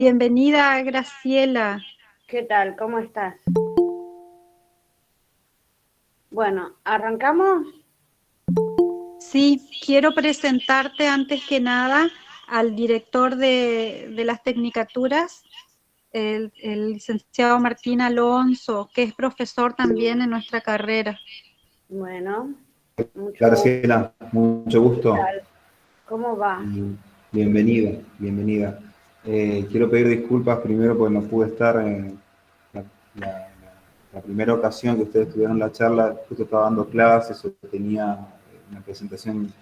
Bienvenida, Graciela. ¿Qué tal? ¿Cómo estás? Bueno, ¿arrancamos? Sí, quiero presentarte antes que nada al director de las Tecnicaturas, el licenciado Martín Alonso, que es profesor también en nuestra carrera. Bueno, mucho gusto. Graciela, mucho ¿Qué gusto tal? ¿Cómo va? y bienvenida, bienvenida. Quiero pedir disculpas primero porque no pude estar en la, la- la primera ocasión que ustedes tuvieron la charla, justo estaba dando clases o tenía una presentación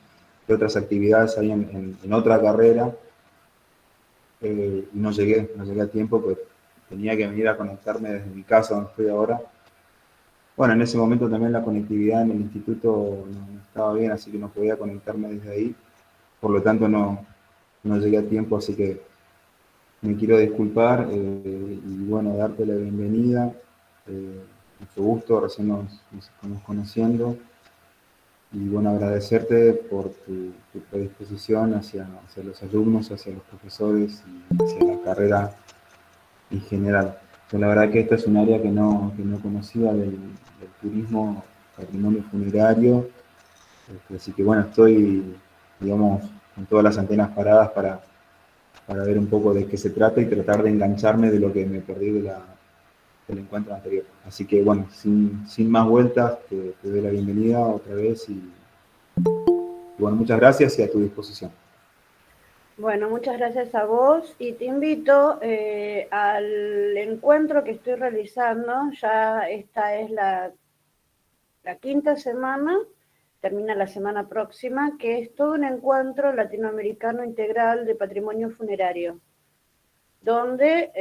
de otras actividades ahí en otra carrera y no llegué a tiempo, pues tenía que venir a conectarme desde mi casa donde estoy ahora. Bueno, en ese momento también la conectividad en el instituto no estaba bien, así que no podía conectarme desde ahí. Por lo tanto no llegué a tiempo, así que me quiero disculpar y bueno, darte la bienvenida. Mucho gusto, recién nos estamos conociendo y bueno, agradecerte por tu predisposición hacia los alumnos, hacia los profesores y hacia la carrera en general. Yo la verdad que esta es un área que no conocía del turismo, patrimonio funerario, así que bueno, estoy, digamos, con todas las antenas paradas para ver un poco de qué se trata y tratar de engancharme de lo que me perdí del encuentro anterior. Así que bueno, sin más vueltas, te doy la bienvenida otra vez y bueno, muchas gracias y a tu disposición. Bueno, muchas gracias a vos y te invito al encuentro que estoy realizando. Ya esta es la quinta semana, termina la semana próxima, que es todo un encuentro latinoamericano integral de patrimonio funerario, donde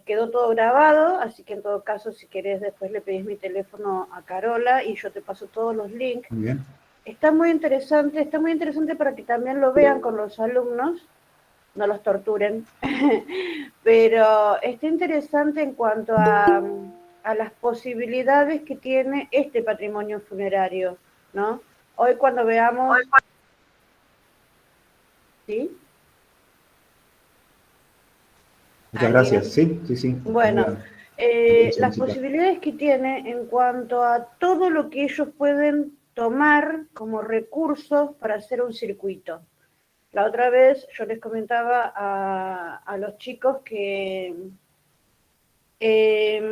quedó todo grabado, así que en todo caso, si querés, después le pedís mi teléfono a Carola y yo te paso todos los links. Muy bien. Está muy interesante para que también lo vean con los alumnos, no los torturen, pero está interesante en cuanto a las posibilidades que tiene este patrimonio funerario, ¿no? Hoy cuando veamos... ¿Sí? Muchas ¿Alguien? gracias. Sí, sí, sí. Bueno, Voy a las solicitar. posibilidades que tiene en cuanto a todo lo que ellos pueden tomar como recursos para hacer un circuito. La otra vez yo les comentaba a los chicos que es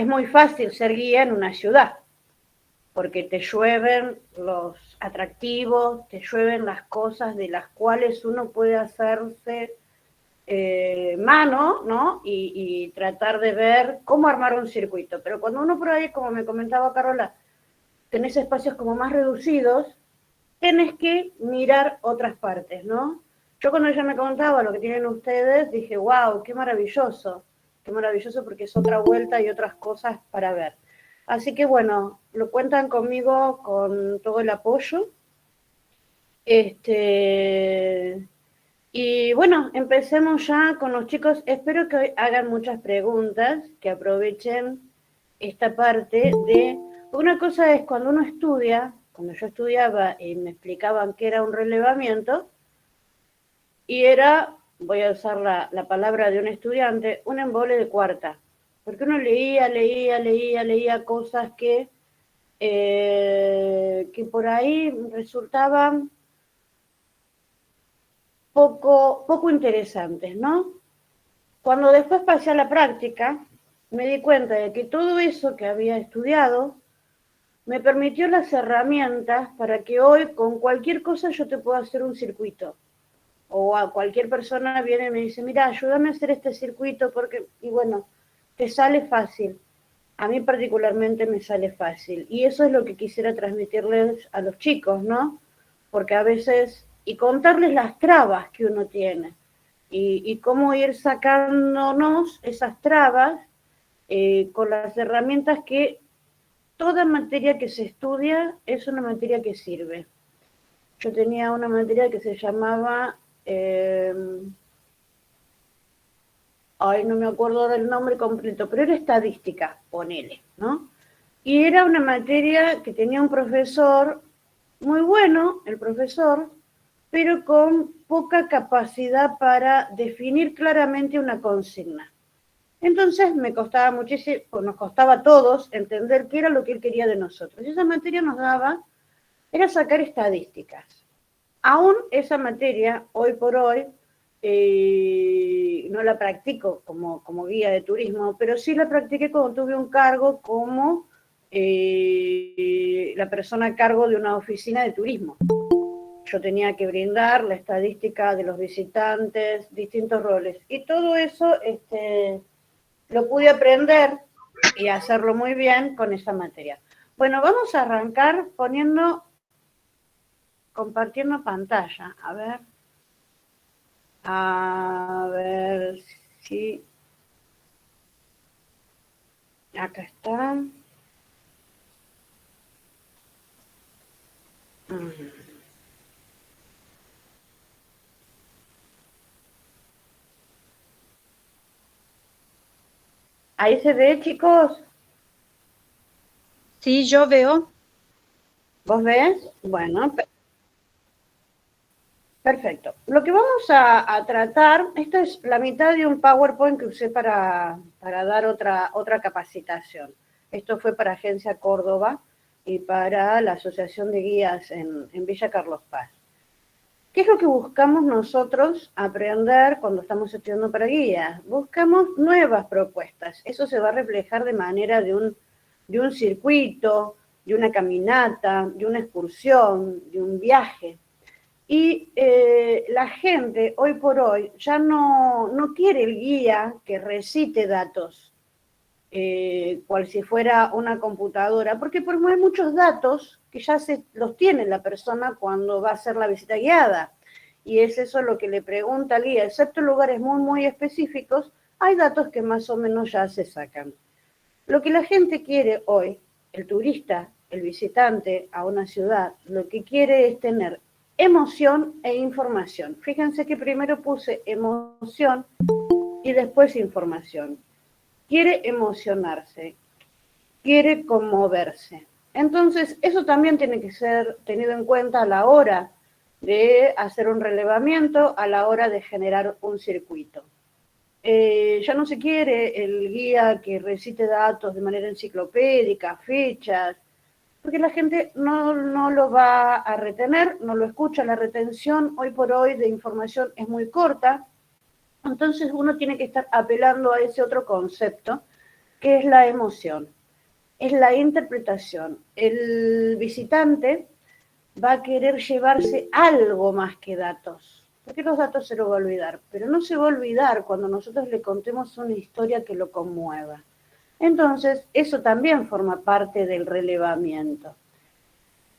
muy fácil ser guía en una ciudad, porque te llueven los atractivos, te llueven las cosas de las cuales uno puede hacerse mano, ¿no? Y tratar de ver cómo armar un circuito. Pero cuando uno por ahí, como me comentaba Carola, tenés espacios como más reducidos, tenés que mirar otras partes, ¿no? Yo cuando ella me contaba lo que tienen ustedes, dije, wow, qué maravilloso porque es otra vuelta y otras cosas para ver. Así que bueno, lo cuentan conmigo con todo el apoyo. Y bueno, empecemos ya con los chicos. Espero que hoy hagan muchas preguntas, que aprovechen esta parte de... Una cosa es cuando uno estudia, cuando yo estudiaba y me explicaban qué era un relevamiento, y era, voy a usar la palabra de un estudiante, un embole de cuarta. Porque uno leía cosas que por ahí resultaban poco interesantes, ¿no? Cuando después pasé a la práctica, me di cuenta de que todo eso que había estudiado me permitió las herramientas para que hoy con cualquier cosa yo te pueda hacer un circuito. O a cualquier persona viene y me dice, mira, ayúdame a hacer este circuito porque, y bueno, te sale fácil. A mí particularmente me sale fácil. Y eso es lo que quisiera transmitirles a los chicos, ¿no? Porque a veces, y contarles las trabas que uno tiene y cómo ir sacándonos esas trabas con las herramientas que toda materia que se estudia es una materia que sirve. Yo tenía una materia que se llamaba, ay, no me acuerdo del nombre completo, pero era estadística, ponele, ¿no? Y era una materia que tenía un profesor muy bueno, el profesor, pero con poca capacidad para definir claramente una consigna. Entonces me costaba muchísimo, nos costaba a todos entender qué era lo que él quería de nosotros. Y esa materia nos daba, era sacar estadísticas. Aún esa materia, hoy por hoy, no la practico como guía de turismo, pero sí la practiqué cuando tuve un cargo como la persona a cargo de una oficina de turismo. Yo tenía que brindar la estadística de los visitantes, distintos roles. Y todo eso lo pude aprender y hacerlo muy bien con esa materia. Bueno, vamos a arrancar compartiendo pantalla. A ver si... Acá está. ¿Ahí se ve, chicos? Sí, yo veo. ¿Vos ves? Bueno, perfecto. Lo que vamos a tratar, esto es la mitad de un PowerPoint que usé para dar otra capacitación. Esto fue para Agencia Córdoba y para la Asociación de Guías en Villa Carlos Paz. ¿Qué es lo que buscamos nosotros aprender cuando estamos estudiando para guías? Buscamos nuevas propuestas. Eso se va a reflejar de manera de un circuito, de una caminata, de una excursión, de un viaje. Y la gente hoy por hoy ya no quiere el guía que recite datos, cual si fuera una computadora, porque hay muchos datos que ya los tiene la persona cuando va a hacer la visita guiada. Y es eso lo que le pregunta al guía, excepto en lugares muy, muy específicos, hay datos que más o menos ya se sacan. Lo que la gente quiere hoy, el turista, el visitante a una ciudad, lo que quiere es tener emoción e información. Fíjense que primero puse emoción y después información. Quiere emocionarse, quiere conmoverse. Entonces, eso también tiene que ser tenido en cuenta a la hora de hacer un relevamiento, a la hora de generar un circuito. Ya no se quiere el guía que recite datos de manera enciclopédica, fechas, porque la gente no lo va a retener, no lo escucha. La retención hoy por hoy de información es muy corta, entonces uno tiene que estar apelando a ese otro concepto, que es la emoción, es la interpretación. El visitante va a querer llevarse algo más que datos, porque los datos se lo va a olvidar, pero no se va a olvidar cuando nosotros le contemos una historia que lo conmueva. Entonces, eso también forma parte del relevamiento.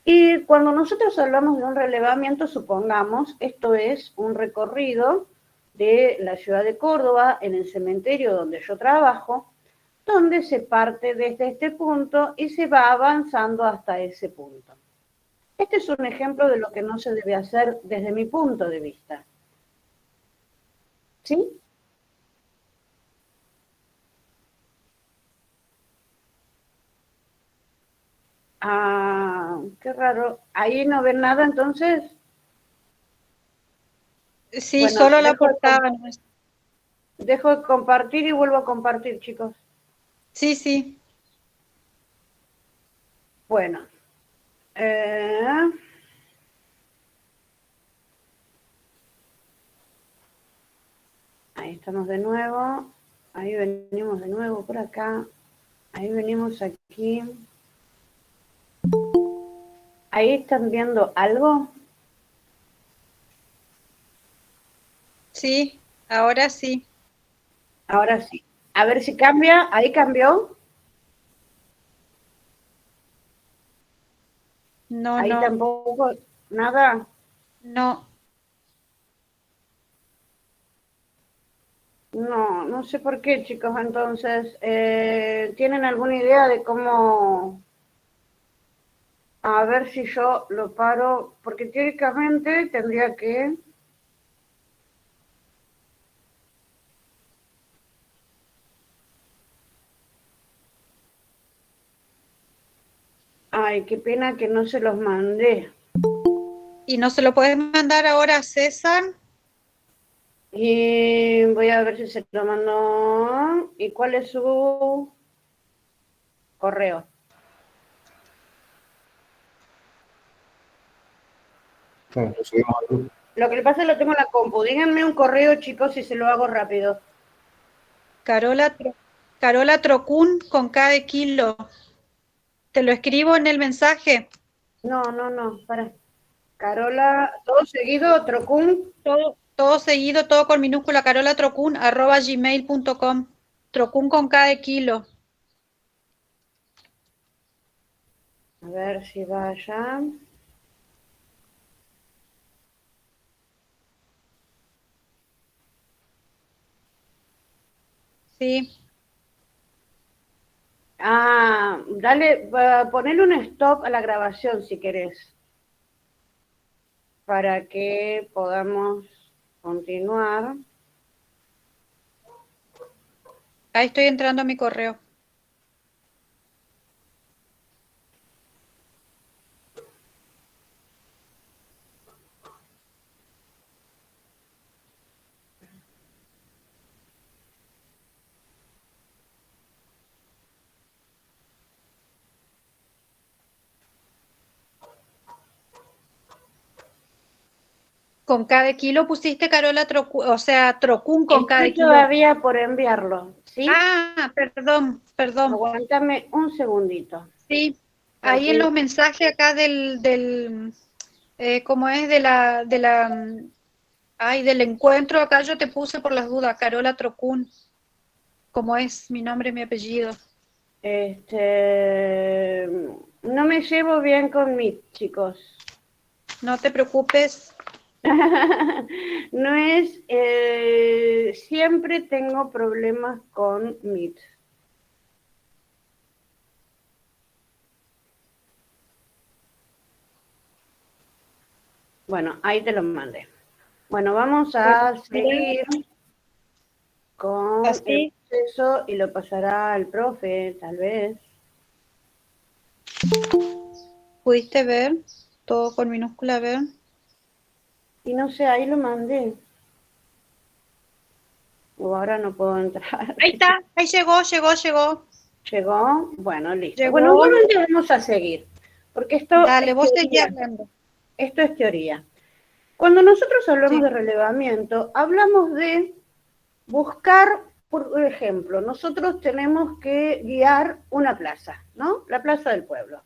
Y cuando nosotros hablamos de un relevamiento, supongamos, esto es un recorrido de la ciudad de Córdoba, en el cementerio donde yo trabajo, donde se parte desde este punto y se va avanzando hasta ese punto. Este es un ejemplo de lo que no se debe hacer desde mi punto de vista. ¿Sí? Ah, qué raro. ¿Ahí no ven nada entonces? Sí, bueno, solo la portada. Dejo de compartir y vuelvo a compartir, chicos. Sí, sí. Bueno. Ahí estamos de nuevo. Ahí venimos de nuevo por acá. Ahí venimos aquí. ¿Ahí están viendo algo? Sí, ahora sí. Ahora sí. A ver si cambia. ¿Ahí cambió? No, ahí no. Tampoco, nada. No. No sé por qué, chicos. Entonces, ¿tienen alguna idea de cómo? A ver si yo lo paro, porque teóricamente tendría que... Ay, qué pena que no se los mandé. ¿Y no se lo puedes mandar ahora a César? Y voy a ver si se lo mandó. ¿Y cuál es su correo? Claro, lo subimos al grupo. Lo que le pasa es que lo tengo en la compu. Díganme un correo, chicos, y se lo hago rápido. Carola Trocún con K de kilo. Te lo escribo en el mensaje. No, para. Carola, todo seguido, Trocún. Todo seguido, todo con minúscula, carolatrocún@gmail.com. Trocún con K de kilo. A ver si va allá. Sí. Dale, ponele un stop a la grabación si querés. Para que podamos continuar. Ahí estoy entrando a mi correo. Con K de kilo pusiste Carola Trocún, o sea, Trocún con K de Estoy kilo. todavía por enviarlo, ¿sí? Perdón. Aguántame un segundito. Sí, ahí en los mensajes acá ¿cómo es? Del encuentro, acá yo te puse por las dudas, Carola Trocún, como es mi nombre y mi apellido. No me llevo bien con Meet, chicos. No te preocupes. No es, siempre tengo problemas con Meet. Bueno, ahí te lo mandé. Bueno, vamos a seguir con el proceso y lo pasará al profe, tal vez. ¿Pudiste ver? Todo con minúscula, ver. Y no sé, ahí lo mandé. O ahora no puedo entrar. Ahí está, ahí llegó. ¿Llegó? Bueno, listo. Llegó. Bueno, igualmente vamos a seguir. Porque esto Dale, es vos teoría. seguís hablando. Esto es teoría. Cuando nosotros hablamos de relevamiento, hablamos de buscar, por ejemplo, nosotros tenemos que guiar una plaza, ¿no? La plaza del pueblo.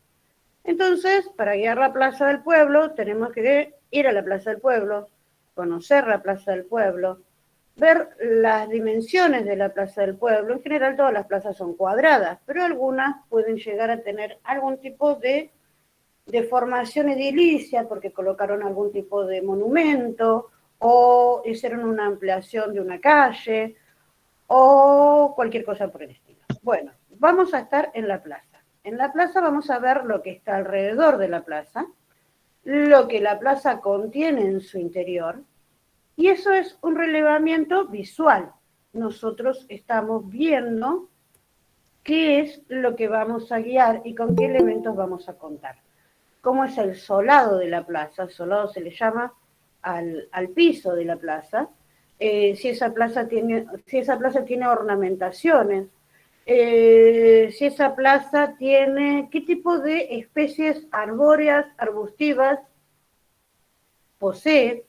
Entonces, para guiar la plaza del pueblo, tenemos que ir a la plaza del pueblo, conocer la plaza del pueblo, ver las dimensiones de la plaza del pueblo. En general, todas las plazas son cuadradas, pero algunas pueden llegar a tener algún tipo de deformación edilicia porque colocaron algún tipo de monumento o hicieron una ampliación de una calle o cualquier cosa por el estilo. Bueno, vamos a estar en la plaza. En la plaza vamos a ver lo que está alrededor de la plaza, lo que la plaza contiene en su interior, y eso es un relevamiento visual. Nosotros estamos viendo qué es lo que vamos a guiar y con qué elementos vamos a contar. Cómo es el solado de la plaza. El solado se le llama al piso de la plaza. Si esa plaza tiene ornamentaciones, si esa plaza tiene qué tipo de especies arbóreas, arbustivas posee.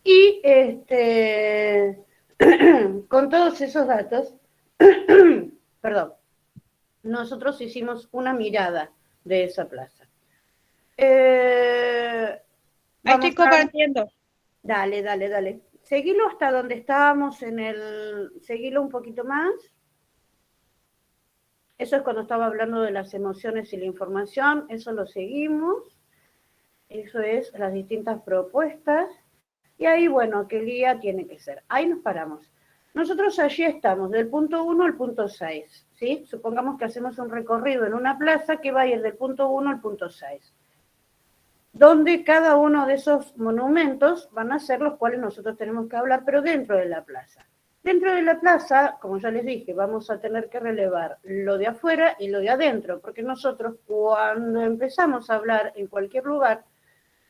Y con todos esos datos, perdón, nosotros hicimos una mirada de esa plaza. Ahí estoy compartiendo. Dale. Seguilo hasta donde estábamos seguilo un poquito más. Eso es cuando estaba hablando de las emociones y la información, eso lo seguimos. Eso es las distintas propuestas. Y ahí, bueno, ¿qué guía tiene que ser? Ahí nos paramos. Nosotros allí estamos, del punto 1 al punto 6, ¿sí? Supongamos que hacemos un recorrido en una plaza que va a ir del punto 1 al punto 6, donde cada uno de esos monumentos van a ser los cuales nosotros tenemos que hablar, pero dentro de la plaza. Dentro de la plaza, como ya les dije, vamos a tener que relevar lo de afuera y lo de adentro, porque nosotros cuando empezamos a hablar en cualquier lugar,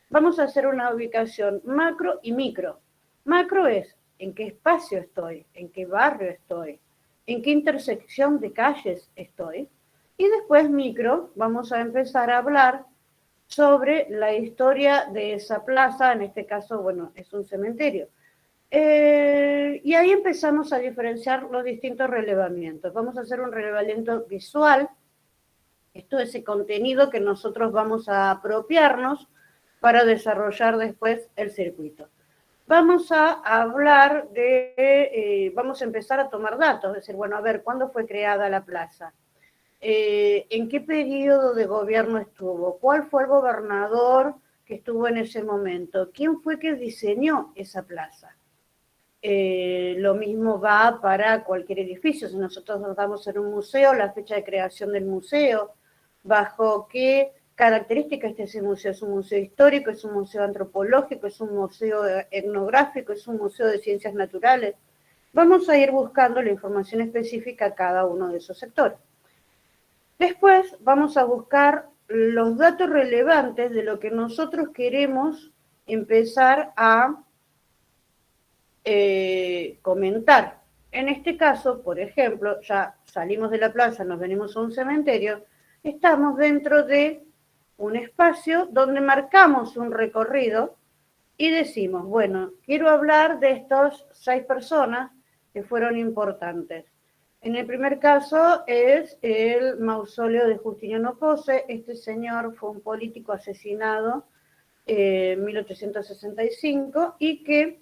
vamos a hacer una ubicación macro y micro. Macro es en qué espacio estoy, en qué barrio estoy, en qué intersección de calles estoy. Y después, micro, vamos a empezar a hablar sobre la historia de esa plaza, en este caso, bueno, es un cementerio. Y ahí empezamos a diferenciar los distintos relevamientos. Vamos a hacer un relevamiento visual, esto es el contenido que nosotros vamos a apropiarnos para desarrollar después el circuito. Vamos a hablar de, vamos a empezar a tomar datos, es decir, bueno, a ver, ¿cuándo fue creada la plaza? ¿En qué periodo de gobierno estuvo? ¿Cuál fue el gobernador que estuvo en ese momento? ¿Quién fue que diseñó esa plaza? Lo mismo va para cualquier edificio. Si nosotros nos damos en un museo, la fecha de creación del museo, bajo qué características está ese museo. ¿Es un museo histórico? ¿Es un museo antropológico? ¿Es un museo etnográfico? ¿Es un museo de ciencias naturales? Vamos a ir buscando la información específica a cada uno de esos sectores. Después vamos a buscar los datos relevantes de lo que nosotros queremos empezar a comentar. En este caso, por ejemplo, ya salimos de la plaza, nos venimos a un cementerio, estamos dentro de un espacio donde marcamos un recorrido y decimos, bueno, quiero hablar de estas 6 personas que fueron importantes. En el primer caso es el mausoleo de Justiniano Pose. Este señor fue un político asesinado en 1865 y que,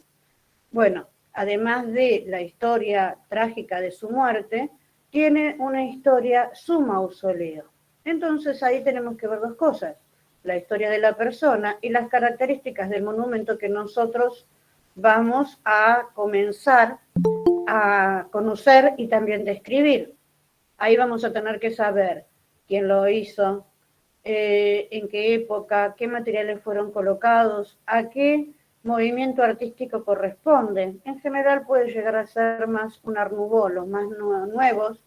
bueno, además de la historia trágica de su muerte, tiene una historia su mausoleo. Entonces ahí tenemos que ver 2 cosas, la historia de la persona y las características del monumento que nosotros vamos a comenzar a conocer y también describir. Ahí vamos a tener que saber quién lo hizo, en qué época, qué materiales fueron colocados, a qué movimiento artístico corresponde. En general puede llegar a ser más un Art Nouveau. Los más nuevos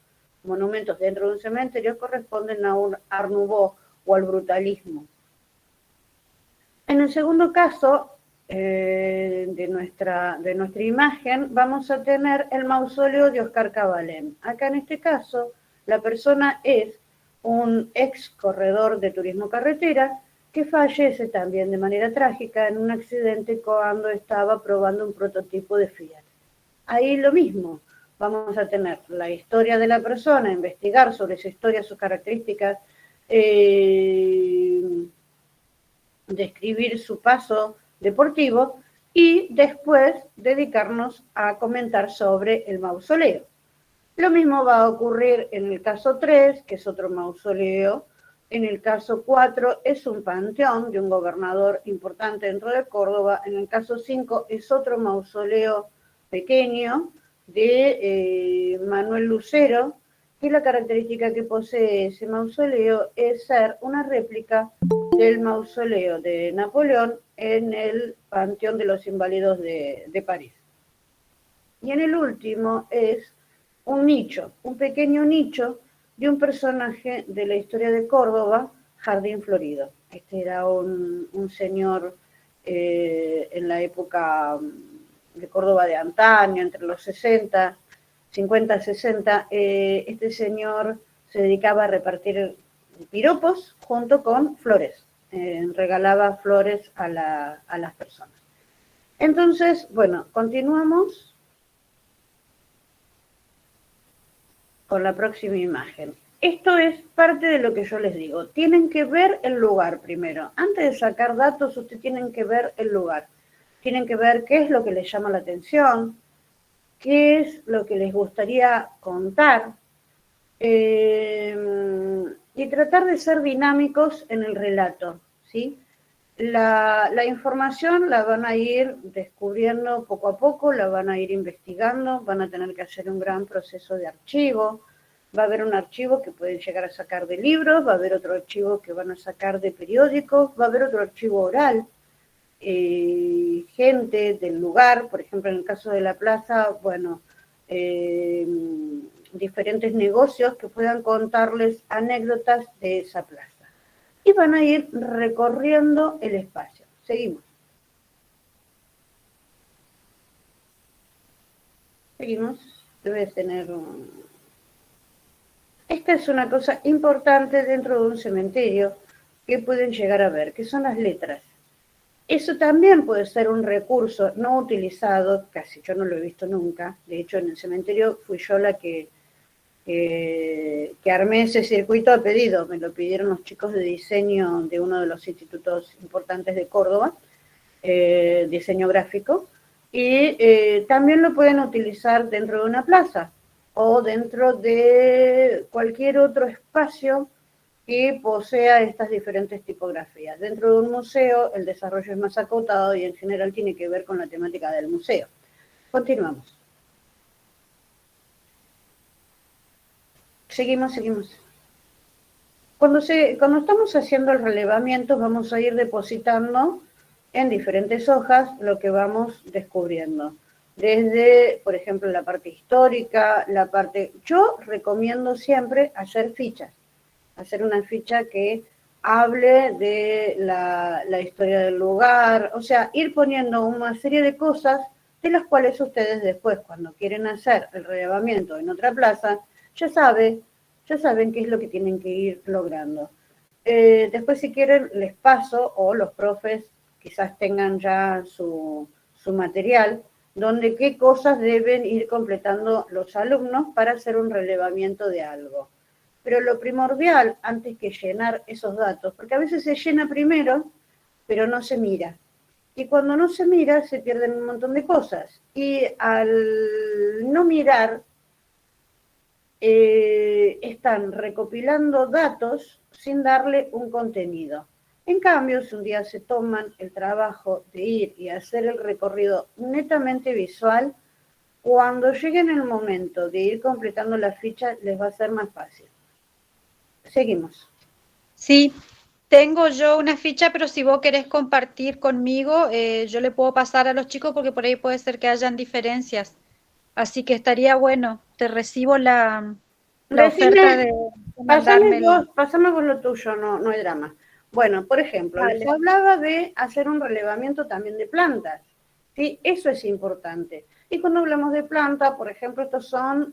monumentos dentro de un cementerio corresponden a un Art Nouveau o al brutalismo. En el segundo caso de nuestra imagen vamos a tener el mausoleo de Oscar Cabalén. Acá en este caso la persona es un ex corredor de turismo carretera que fallece también de manera trágica en un accidente cuando estaba probando un prototipo de Fiat. Ahí lo mismo, vamos a tener la historia de la persona, investigar sobre su historia, sus características, describir su paso deportivo y después dedicarnos a comentar sobre el mausoleo. Lo mismo va a ocurrir en el caso 3, que es otro mausoleo. En el caso 4 es un panteón de un gobernador importante dentro de Córdoba. En el caso 5 es otro mausoleo pequeño de Manuel Lucero, y la característica que posee ese mausoleo es ser una réplica del mausoleo de Napoleón en el Panteón de los Inválidos de París. Y en el último es un nicho, un pequeño nicho de un personaje de la historia de Córdoba, Jardín Florido. Este era un señor en la época de Córdoba de antaño, entre los 50, 60, este señor se dedicaba a repartir piropos junto con flores, regalaba flores a las personas. Entonces, bueno, continuamos con la próxima imagen. Esto es parte de lo que yo les digo. Tienen que ver el lugar primero. Antes de sacar datos, ustedes tienen que ver el lugar. Tienen que ver qué es lo que les llama la atención, qué es lo que les gustaría contar, y tratar de ser dinámicos en el relato, ¿sí? La información la van a ir descubriendo poco a poco, la van a ir investigando, van a tener que hacer un gran proceso de archivo. Va a haber un archivo que pueden llegar a sacar de libros, va a haber otro archivo que van a sacar de periódicos, va a haber otro archivo oral. Gente del lugar, por ejemplo, en el caso de la plaza, bueno, diferentes negocios que puedan contarles anécdotas de esa plaza. Y van a ir recorriendo el espacio. Seguimos. Seguimos. Debe tener Esta es una cosa importante dentro de un cementerio que pueden llegar a ver, que son las letras. Eso también puede ser un recurso no utilizado, casi yo no lo he visto nunca. De hecho, en el cementerio fui yo la que armé ese circuito a pedido. Me lo pidieron los chicos de diseño de uno de los institutos importantes de Córdoba, diseño gráfico, y también lo pueden utilizar dentro de una plaza o dentro de cualquier otro espacio que posea estas diferentes tipografías. Dentro de un museo el desarrollo es más acotado y en general tiene que ver con la temática del museo. Continuamos. Seguimos. Cuando estamos haciendo el relevamiento vamos a ir depositando en diferentes hojas lo que vamos descubriendo. Desde, por ejemplo, la parte histórica, Yo recomiendo siempre hacer fichas. Hacer una ficha que hable de la historia del lugar, o sea, ir poniendo una serie de cosas de las cuales ustedes después, cuando quieren hacer el relevamiento en otra plaza, ya saben qué es lo que tienen que ir logrando. Después, si quieren, les paso, o los profes quizás tengan ya su material, donde qué cosas deben ir completando los alumnos para hacer un relevamiento de algo. Pero lo primordial, antes que llenar esos datos, porque a veces se llena primero, pero no se mira. Y cuando no se mira, se pierden un montón de cosas. Y al no mirar, están recopilando datos sin darle un contenido. En cambio, si un día se toman el trabajo de ir y hacer el recorrido netamente visual, cuando lleguen el momento de ir completando la ficha, les va a ser más fácil. Seguimos. Sí, tengo yo una ficha, pero si vos querés compartir conmigo, yo le puedo pasar a los chicos porque por ahí puede ser que hayan diferencias. Así que estaría bueno, te recibo la oferta de mandármelo. Pasame vos lo tuyo, no hay drama. Bueno, por ejemplo, Vale. Les hablaba de hacer un relevamiento también de plantas. ¿Sí? Eso es importante. Y cuando hablamos de planta, por ejemplo, estos son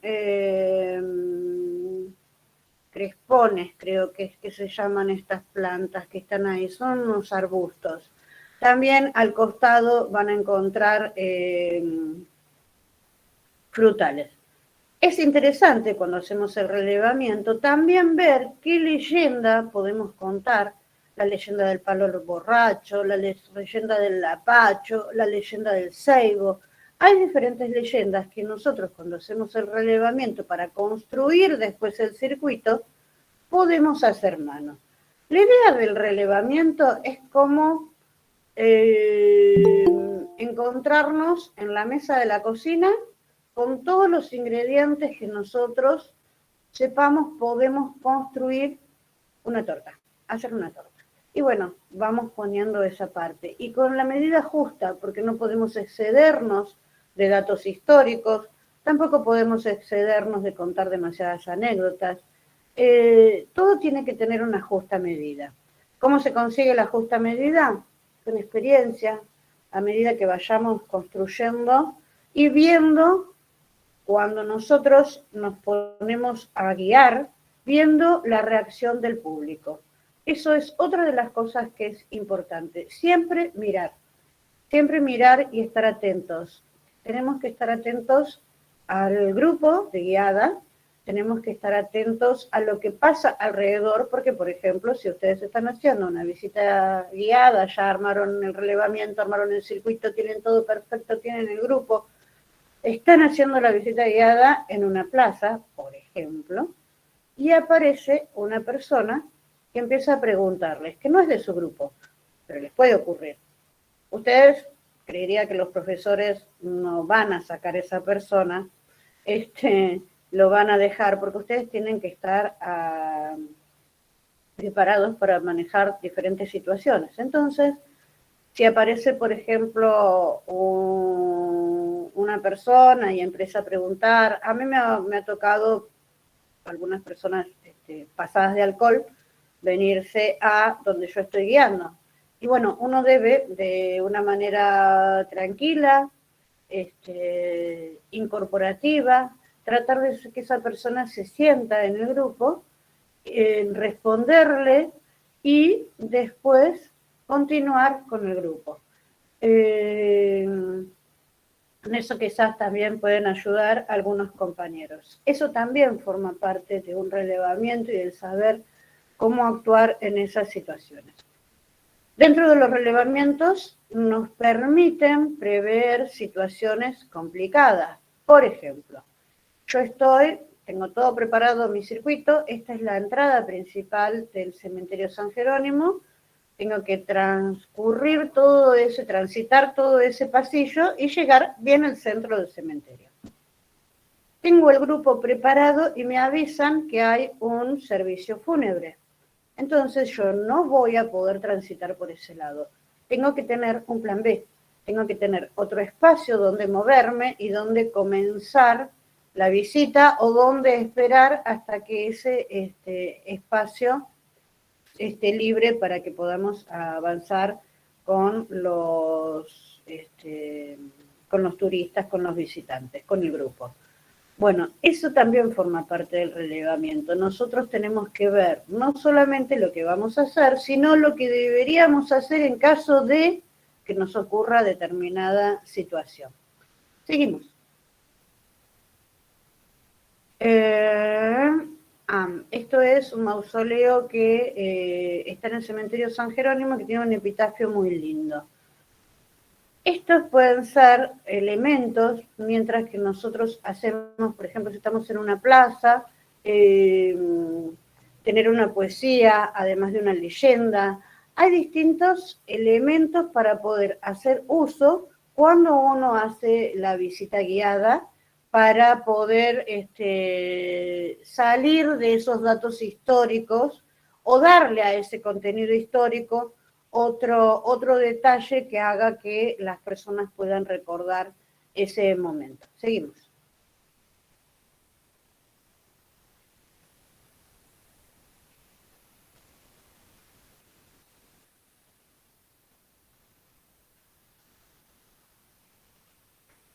crespones, creo que se llaman estas plantas que están ahí, son unos arbustos. También al costado van a encontrar frutales. Es interesante cuando hacemos el relevamiento también ver qué leyenda podemos contar, la leyenda del palo borracho, la leyenda del lapacho, la leyenda del ceibo. Hay diferentes leyendas que nosotros cuando hacemos el relevamiento para construir después el circuito, podemos hacer mano. La idea del relevamiento es como encontrarnos en la mesa de la cocina con todos los ingredientes que nosotros sepamos podemos construir una torta, hacer una torta. Y bueno, vamos poniendo esa parte. Y con la medida justa, porque no podemos excedernos de datos históricos, tampoco podemos excedernos de contar demasiadas anécdotas. Todo tiene que tener una justa medida. ¿Cómo se consigue la justa medida? Con experiencia, a medida que vayamos construyendo y viendo cuando nosotros nos ponemos a guiar, viendo la reacción del público. Eso es otra de las cosas que es importante. Siempre mirar y estar atentos. Tenemos que estar atentos al grupo de guiada, tenemos que estar atentos a lo que pasa alrededor, porque, por ejemplo, si ustedes están haciendo una visita guiada, ya armaron el relevamiento, armaron el circuito, tienen todo perfecto, tienen el grupo, están haciendo la visita guiada en una plaza, por ejemplo, y aparece una persona que empieza a preguntarles, que no es de su grupo, pero les puede ocurrir. Ustedes creería que los profesores no van a sacar a esa persona, lo van a dejar, porque ustedes tienen que estar preparados para manejar diferentes situaciones. Entonces, si aparece, por ejemplo, una persona y empieza a preguntar, a mí me ha tocado algunas personas pasadas de alcohol venirse a donde yo estoy guiando. Y bueno, uno debe de una manera tranquila, incorporativa, tratar de que esa persona se sienta en el grupo, responderle y después continuar con el grupo. En eso quizás también pueden ayudar algunos compañeros. Eso también forma parte de un relevamiento y del saber cómo actuar en esas situaciones. Dentro de los relevamientos nos permiten prever situaciones complicadas. Por ejemplo, yo tengo todo preparado mi circuito, esta es la entrada principal del cementerio San Jerónimo, tengo que transitar todo ese pasillo y llegar bien al centro del cementerio. Tengo el grupo preparado y me avisan que hay un servicio fúnebre. Entonces yo no voy a poder transitar por ese lado. Tengo que tener un plan B. Tengo que tener otro espacio donde moverme y donde comenzar la visita o donde esperar hasta que ese espacio esté libre para que podamos avanzar con los turistas, con los visitantes, con el grupo. Bueno, eso también forma parte del relevamiento. Nosotros tenemos que ver no solamente lo que vamos a hacer, sino lo que deberíamos hacer en caso de que nos ocurra determinada situación. Seguimos. Esto es un mausoleo que está en el cementerio San Jerónimo, que tiene un epitafio muy lindo. Estos pueden ser elementos, mientras que nosotros hacemos, por ejemplo, si estamos en una plaza, tener una poesía, además de una leyenda. Hay distintos elementos para poder hacer uso cuando uno hace la visita guiada, para poder salir de esos datos históricos o darle a ese contenido histórico otro detalle que haga que las personas puedan recordar ese momento. Seguimos.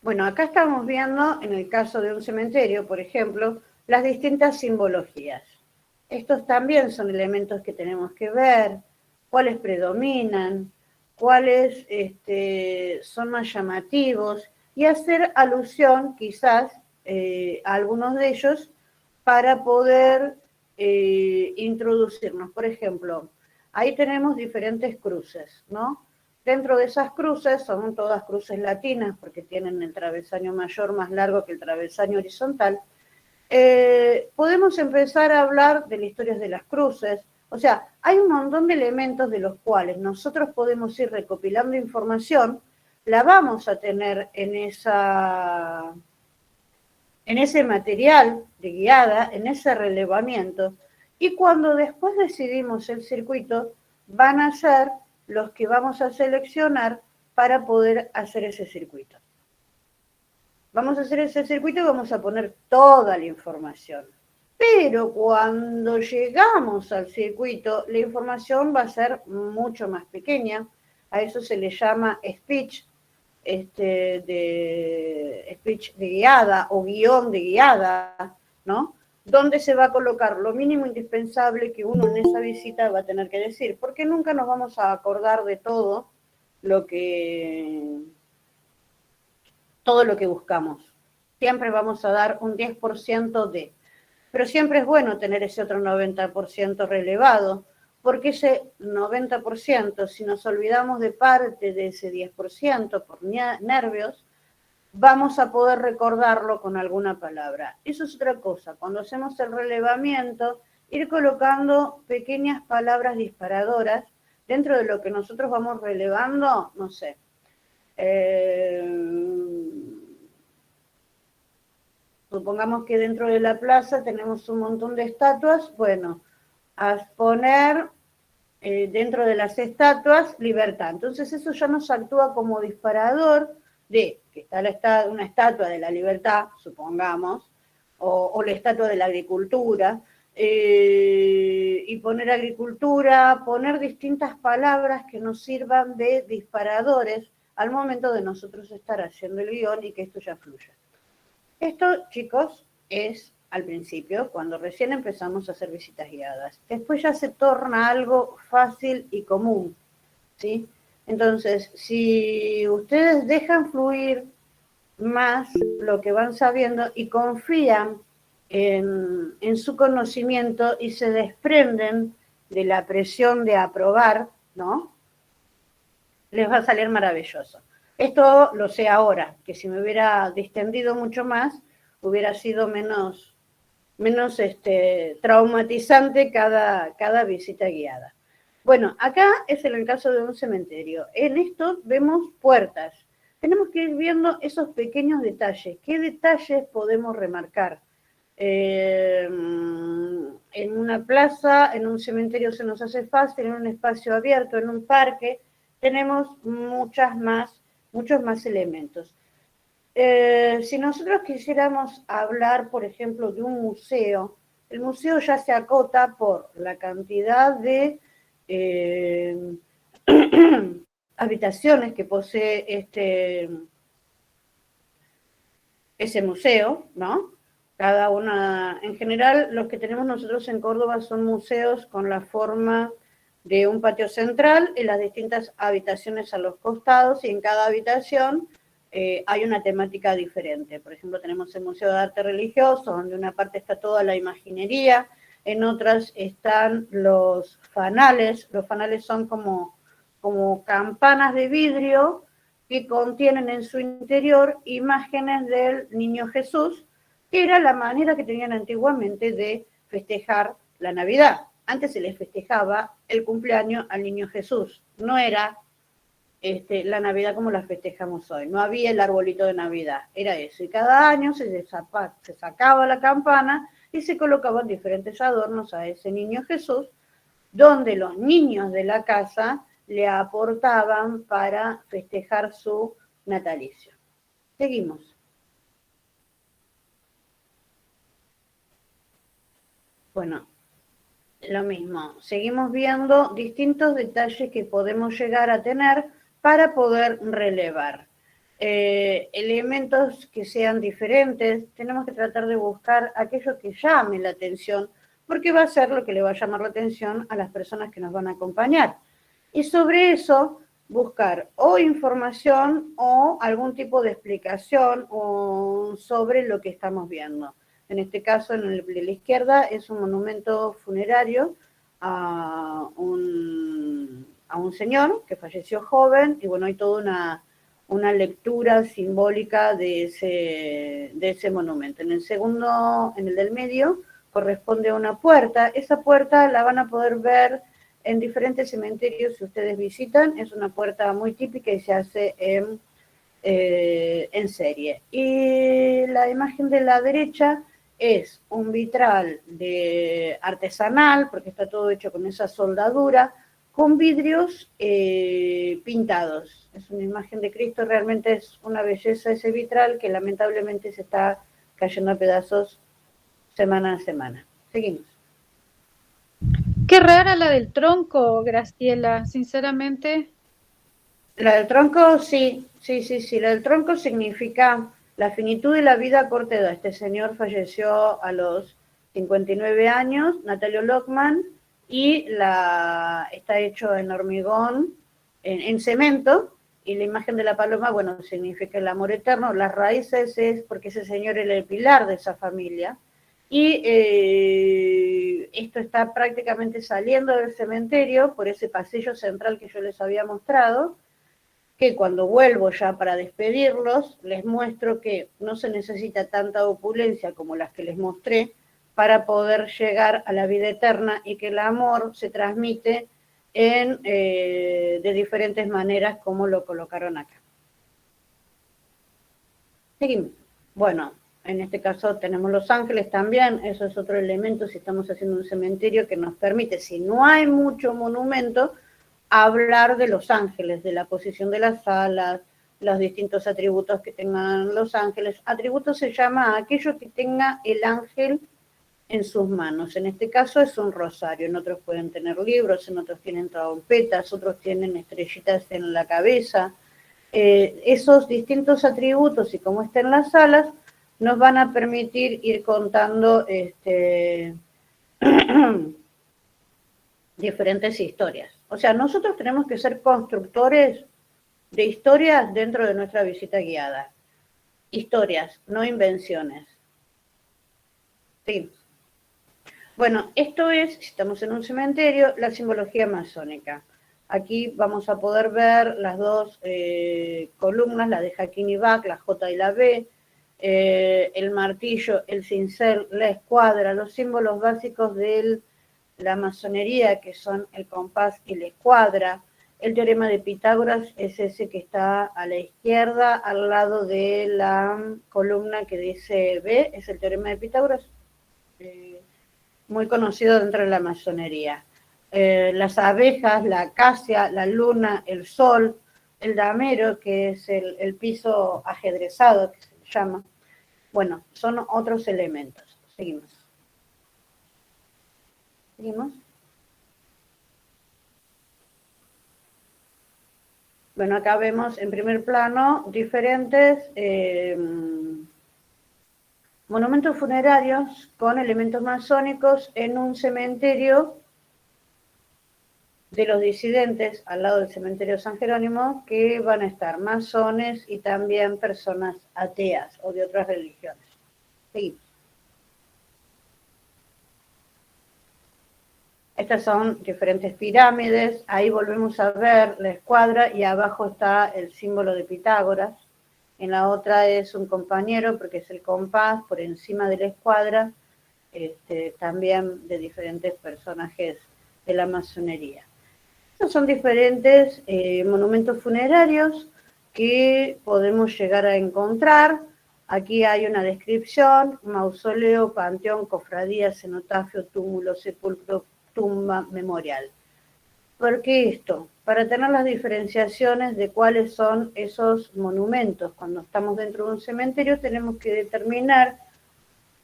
Bueno, acá estamos viendo, en el caso de un cementerio, por ejemplo, las distintas simbologías. Estos también son elementos que tenemos que ver, cuáles predominan, cuáles son más llamativos, y hacer alusión quizás a algunos de ellos para poder introducirnos. Por ejemplo, ahí tenemos diferentes cruces, ¿no? Dentro de esas cruces, son todas cruces latinas porque tienen el travesaño mayor más largo que el travesaño horizontal, podemos empezar a hablar de las historias de las cruces. O sea, hay un montón de elementos de los cuales nosotros podemos ir recopilando información, la vamos a tener en ese material de guiada, en ese relevamiento, y cuando después decidimos el circuito, van a ser los que vamos a seleccionar para poder hacer ese circuito. Vamos a hacer ese circuito y vamos a poner toda la información. Pero cuando llegamos al circuito, la información va a ser mucho más pequeña. A eso se le llama speech, speech de guiada o guión de guiada, ¿no? Donde se va a colocar lo mínimo indispensable que uno en esa visita va a tener que decir, porque nunca nos vamos a acordar de todo lo que buscamos. Siempre vamos a dar un 10% de, pero siempre es bueno tener ese otro 90% relevado, porque ese 90%, si nos olvidamos de parte de ese 10% por nervios, vamos a poder recordarlo con alguna palabra. Eso es otra cosa. Cuando hacemos el relevamiento, ir colocando pequeñas palabras disparadoras dentro de lo que nosotros vamos relevando, no sé. Supongamos que dentro de la plaza tenemos un montón de estatuas. Bueno, a poner dentro de las estatuas libertad. Entonces eso ya nos actúa como disparador de que está una estatua de la libertad, supongamos, o la estatua de la agricultura, y poner agricultura, poner distintas palabras que nos sirvan de disparadores al momento de nosotros estar haciendo el guión y que esto ya fluya. Esto, chicos, es al principio, cuando recién empezamos a hacer visitas guiadas. Después ya se torna algo fácil y común, ¿sí? Entonces, si ustedes dejan fluir más lo que van sabiendo y confían en su conocimiento y se desprenden de la presión de aprobar, ¿no? Les va a salir maravilloso. Esto lo sé ahora, que si me hubiera distendido mucho más, hubiera sido menos traumatizante cada visita guiada. Bueno, acá es el caso de un cementerio. En esto vemos puertas. Tenemos que ir viendo esos pequeños detalles. ¿Qué detalles podemos remarcar? En una plaza, en un cementerio se nos hace fácil, en un espacio abierto, en un parque, tenemos muchos más elementos. Si nosotros quisiéramos hablar, por ejemplo, de un museo, el museo ya se acota por la cantidad de habitaciones que posee ese museo, ¿no? Cada una, en general, los que tenemos nosotros en Córdoba son museos con la forma de un patio central y las distintas habitaciones a los costados, y en cada habitación hay una temática diferente. Por ejemplo, tenemos el Museo de Arte Religioso, donde una parte está toda la imaginería, en otras están los fanales. Los fanales son como campanas de vidrio que contienen en su interior imágenes del Niño Jesús, que era la manera que tenían antiguamente de festejar la Navidad. Antes se les festejaba el cumpleaños al Niño Jesús, no era la Navidad como la festejamos hoy, no había el arbolito de Navidad, era eso, y cada año se sacaba la campana y se colocaban diferentes adornos a ese Niño Jesús, donde los niños de la casa le aportaban para festejar su natalicio. Seguimos. Bueno, lo mismo, seguimos viendo distintos detalles que podemos llegar a tener para poder relevar. Elementos que sean diferentes, tenemos que tratar de buscar aquello que llame la atención, porque va a ser lo que le va a llamar la atención a las personas que nos van a acompañar. Y sobre eso, buscar o información o algún tipo de explicación sobre lo que estamos viendo. En este caso, en el de la izquierda, es un monumento funerario a un señor que falleció joven, y bueno, hay toda una lectura simbólica de ese monumento. En el segundo, en el del medio, corresponde a una puerta. Esa puerta la van a poder ver en diferentes cementerios si ustedes visitan. Es una puerta muy típica y se hace en serie. Y la imagen de la derecha es un vitral artesanal, porque está todo hecho con esa soldadura, con vidrios pintados. Es una imagen de Cristo, realmente es una belleza ese vitral que lamentablemente se está cayendo a pedazos semana a semana. Seguimos. Qué rara la del tronco, Graciela, sinceramente. La del tronco, sí. La del tronco significa la finitud de la vida a corta edad. Este señor falleció a los 59 años, Natalio Lockman, y está hecho en hormigón, en cemento, y la imagen de la paloma, bueno, significa el amor eterno. Las raíces es porque ese señor era el pilar de esa familia, y esto está prácticamente saliendo del cementerio por ese pasillo central que yo les había mostrado, que cuando vuelvo ya para despedirlos, les muestro que no se necesita tanta opulencia como las que les mostré para poder llegar a la vida eterna, y que el amor se transmite de diferentes maneras, como lo colocaron acá. Seguimos. Bueno, en este caso tenemos los ángeles también, eso es otro elemento si estamos haciendo un cementerio que nos permite, si no hay mucho monumento, hablar de los ángeles, de la posición de las alas, los distintos atributos que tengan los ángeles. Atributo se llama aquello que tenga el ángel en sus manos. En este caso es un rosario, en otros pueden tener libros, en otros tienen trompetas, otros tienen estrellitas en la cabeza. esos distintos atributos y cómo estén las salas nos van a permitir ir contando diferentes historias. O sea, nosotros tenemos que ser constructores de historias dentro de nuestra visita guiada. Historias, no invenciones. Sí. Bueno, esto es, si estamos en un cementerio, la simbología masónica. Aquí vamos a poder ver las dos columnas, la de Jaquín y Bach, la J y la B, el martillo, el cincel, la escuadra, los símbolos básicos de la masonería, que son el compás y la escuadra. El teorema de Pitágoras es ese que está a la izquierda, al lado de la columna que dice B, es el teorema de Pitágoras, muy conocido dentro de la masonería. Las abejas, la acacia, la luna, el sol, el damero, que es el piso ajedrezado, que se llama. Bueno, son otros elementos. Seguimos. ¿Seguimos? Bueno, acá vemos en primer plano diferentes monumentos funerarios con elementos masónicos en un cementerio de los disidentes al lado del cementerio San Jerónimo, que van a estar masones y también personas ateas o de otras religiones. Seguimos. Estas son diferentes pirámides, ahí volvemos a ver la escuadra y abajo está el símbolo de Pitágoras. En la otra es un compañero porque es el compás por encima de la escuadra, también de diferentes personajes de la masonería. Estos son diferentes monumentos funerarios que podemos llegar a encontrar. Aquí hay una descripción: mausoleo, panteón, cofradía, cenotafio, túmulo, sepulcro, tumba, memorial. ¿Por qué esto? Para tener las diferenciaciones de cuáles son esos monumentos. Cuando estamos dentro de un cementerio tenemos que determinar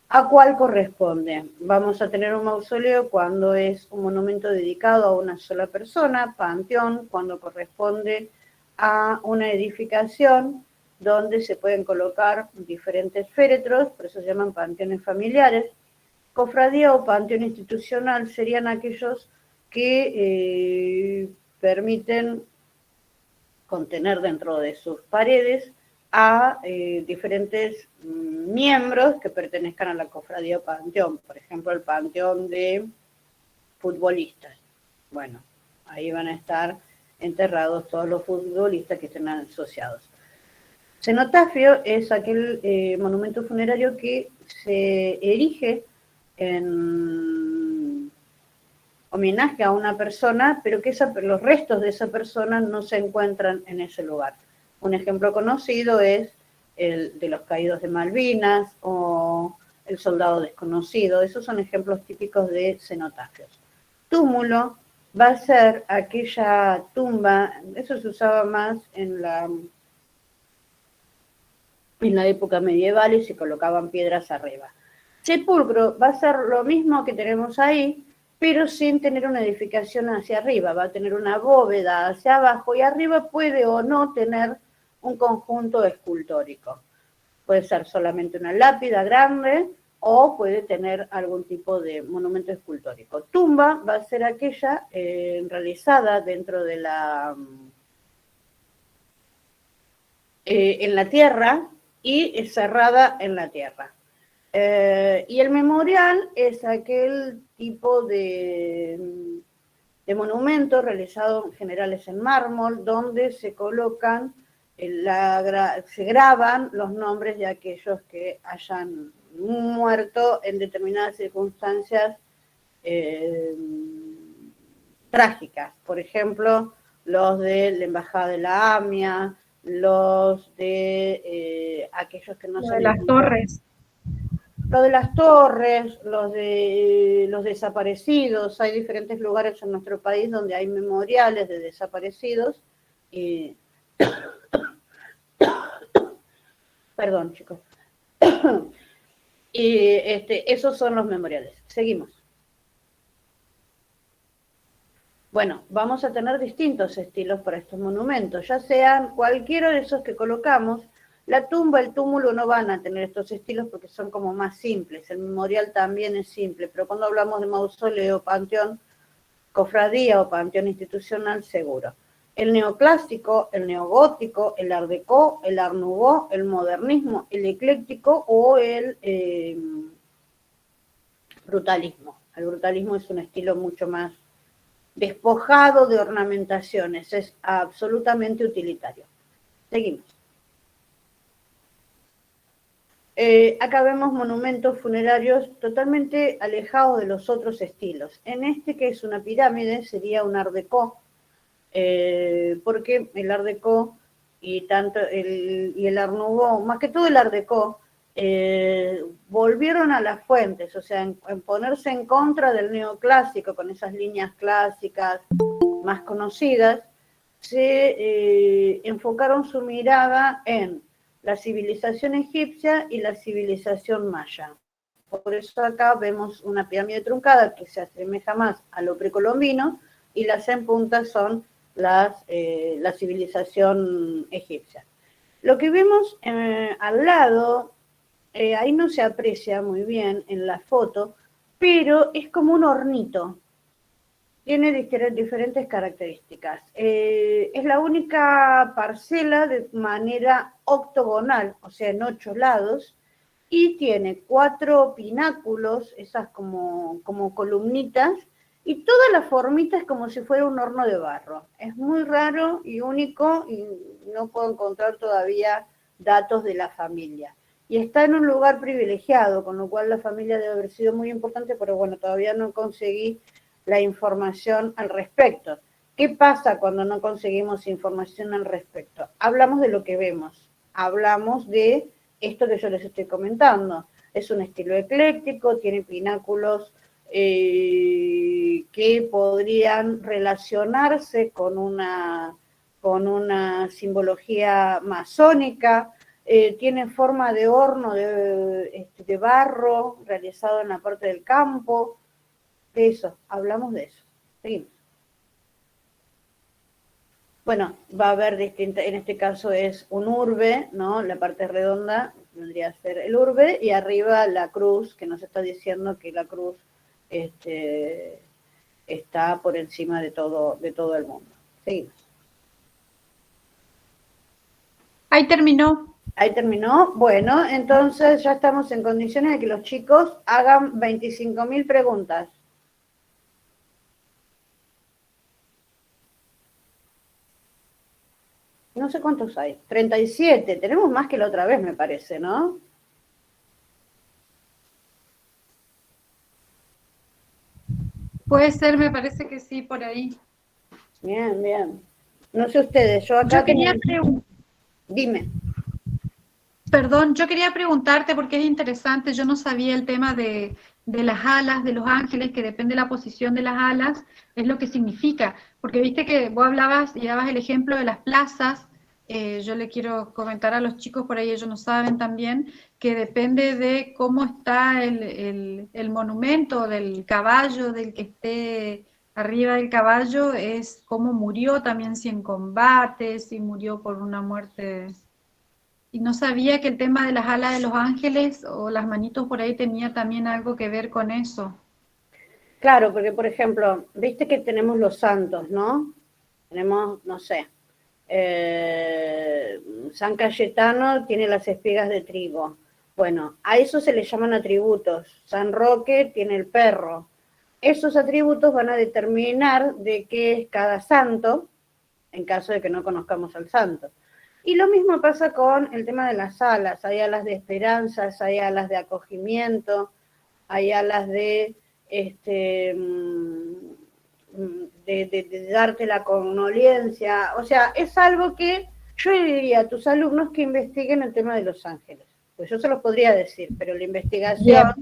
a cuál corresponde. Vamos a tener un mausoleo cuando es un monumento dedicado a una sola persona, panteón cuando corresponde a una edificación donde se pueden colocar diferentes féretros, por eso se llaman panteones familiares. Cofradía o panteón institucional serían aquellos que permiten contener dentro de sus paredes a diferentes miembros que pertenezcan a la cofradía o panteón. Por ejemplo, el panteón de futbolistas. Bueno, ahí van a estar enterrados todos los futbolistas que estén asociados. Cenotafio es aquel monumento funerario que se erige en homenaje a una persona, pero que los restos de esa persona no se encuentran en ese lugar. Un ejemplo conocido es el de los caídos de Malvinas o el soldado desconocido. Esos son ejemplos típicos de cenotafios. Túmulo va a ser aquella tumba, eso se usaba más en la época medieval y se colocaban piedras arriba. Sepulcro va a ser lo mismo que tenemos ahí, pero sin tener una edificación hacia arriba. Va a tener una bóveda hacia abajo y arriba puede o no tener un conjunto escultórico. Puede ser solamente una lápida grande o puede tener algún tipo de monumento escultórico. Tumba va a ser aquella realizada dentro de en la tierra y cerrada en la tierra. Y el memorial es aquel tipo de monumento realizado en general es en mármol, donde se colocan, se graban los nombres de aquellos que hayan muerto en determinadas circunstancias trágicas. Por ejemplo, los de la Embajada de la AMIA, los de aquellos que no son... de las torres. Lo de las torres, los de los desaparecidos. Hay diferentes lugares en nuestro país donde hay memoriales de desaparecidos. Perdón, chicos. Y esos son los memoriales. Seguimos. Bueno, vamos a tener distintos estilos para estos monumentos, ya sean cualquiera de esos que colocamos. La tumba, el túmulo no van a tener estos estilos porque son como más simples. El memorial también es simple, pero cuando hablamos de mausoleo, panteón, cofradía o panteón institucional, seguro. El neoclásico, el neogótico, el art déco, el art nouveau, el modernismo, el ecléctico o el brutalismo. El brutalismo es un estilo mucho más despojado de ornamentaciones, es absolutamente utilitario. Seguimos. Acá vemos monumentos funerarios totalmente alejados de los otros estilos. En este, que es una pirámide, sería un art déco, porque el art déco y el art nouveau, más que todo el art déco, volvieron a las fuentes, o sea, en ponerse en contra del neoclásico, con esas líneas clásicas más conocidas, se enfocaron su mirada en la civilización egipcia y la civilización maya. Por eso acá vemos una pirámide truncada que se asemeja más a lo precolombino, y las en punta son la civilización egipcia. Lo que vemos al lado, ahí no se aprecia muy bien en la foto, pero es como un hornito. Tiene diferentes características. Es la única parcela de manera octogonal, o sea, en 8 lados, y tiene 4 pináculos, esas como columnitas, y toda la formita es como si fuera un horno de barro. Es muy raro y único, y no puedo encontrar todavía datos de la familia. Y está en un lugar privilegiado, con lo cual la familia debe haber sido muy importante, pero bueno, todavía no conseguí la información al respecto. ¿Qué pasa cuando no conseguimos información al respecto? Hablamos de lo que vemos, hablamos de esto que yo les estoy comentando. Es un estilo ecléctico, tiene pináculos que podrían relacionarse con una simbología masónica, tiene forma de horno de barro realizado en la parte del campo. Eso, hablamos de eso. Seguimos. Bueno, va a haber distintas, en este caso es un urbe, ¿no? La parte redonda vendría a ser el urbe, y arriba la cruz, que nos está diciendo que la cruz está por encima de todo el mundo. Seguimos. Ahí terminó. Ahí terminó. Bueno, entonces ya estamos en condiciones de que los chicos hagan 25.000 preguntas. No sé cuántos hay. 37. Tenemos más que la otra vez, me parece, ¿no? Puede ser, me parece que sí, por ahí. Bien, bien. No sé ustedes, yo acá... Yo quería Dime. Perdón, yo quería preguntarte, porque es interesante, yo no sabía el tema de las alas, de los ángeles, que depende de la posición de las alas, es lo que significa. Porque viste que vos hablabas y dabas el ejemplo de las plazas. Yo le quiero comentar a los chicos, por ahí ellos no saben también, que depende de cómo está el monumento del caballo, del que esté arriba del caballo, es cómo murió también, si en combate, si murió por una muerte. Y no sabía que el tema de las alas de los ángeles o las manitos por ahí tenía también algo que ver con eso. Claro, porque por ejemplo, viste que tenemos los santos, ¿no? Tenemos, no sé, San Cayetano tiene las espigas de trigo. Bueno, a eso se le llaman atributos. San Roque tiene el perro. Esos atributos van a determinar de qué es cada santo, en caso de que no conozcamos al santo. Y lo mismo pasa con el tema de las alas. Hay alas de esperanzas, hay alas de acogimiento, hay alas de darte la condolencia. O sea, es algo que yo le diría a tus alumnos que investiguen el tema de los ángeles. Pues yo se los podría decir, pero la investigación...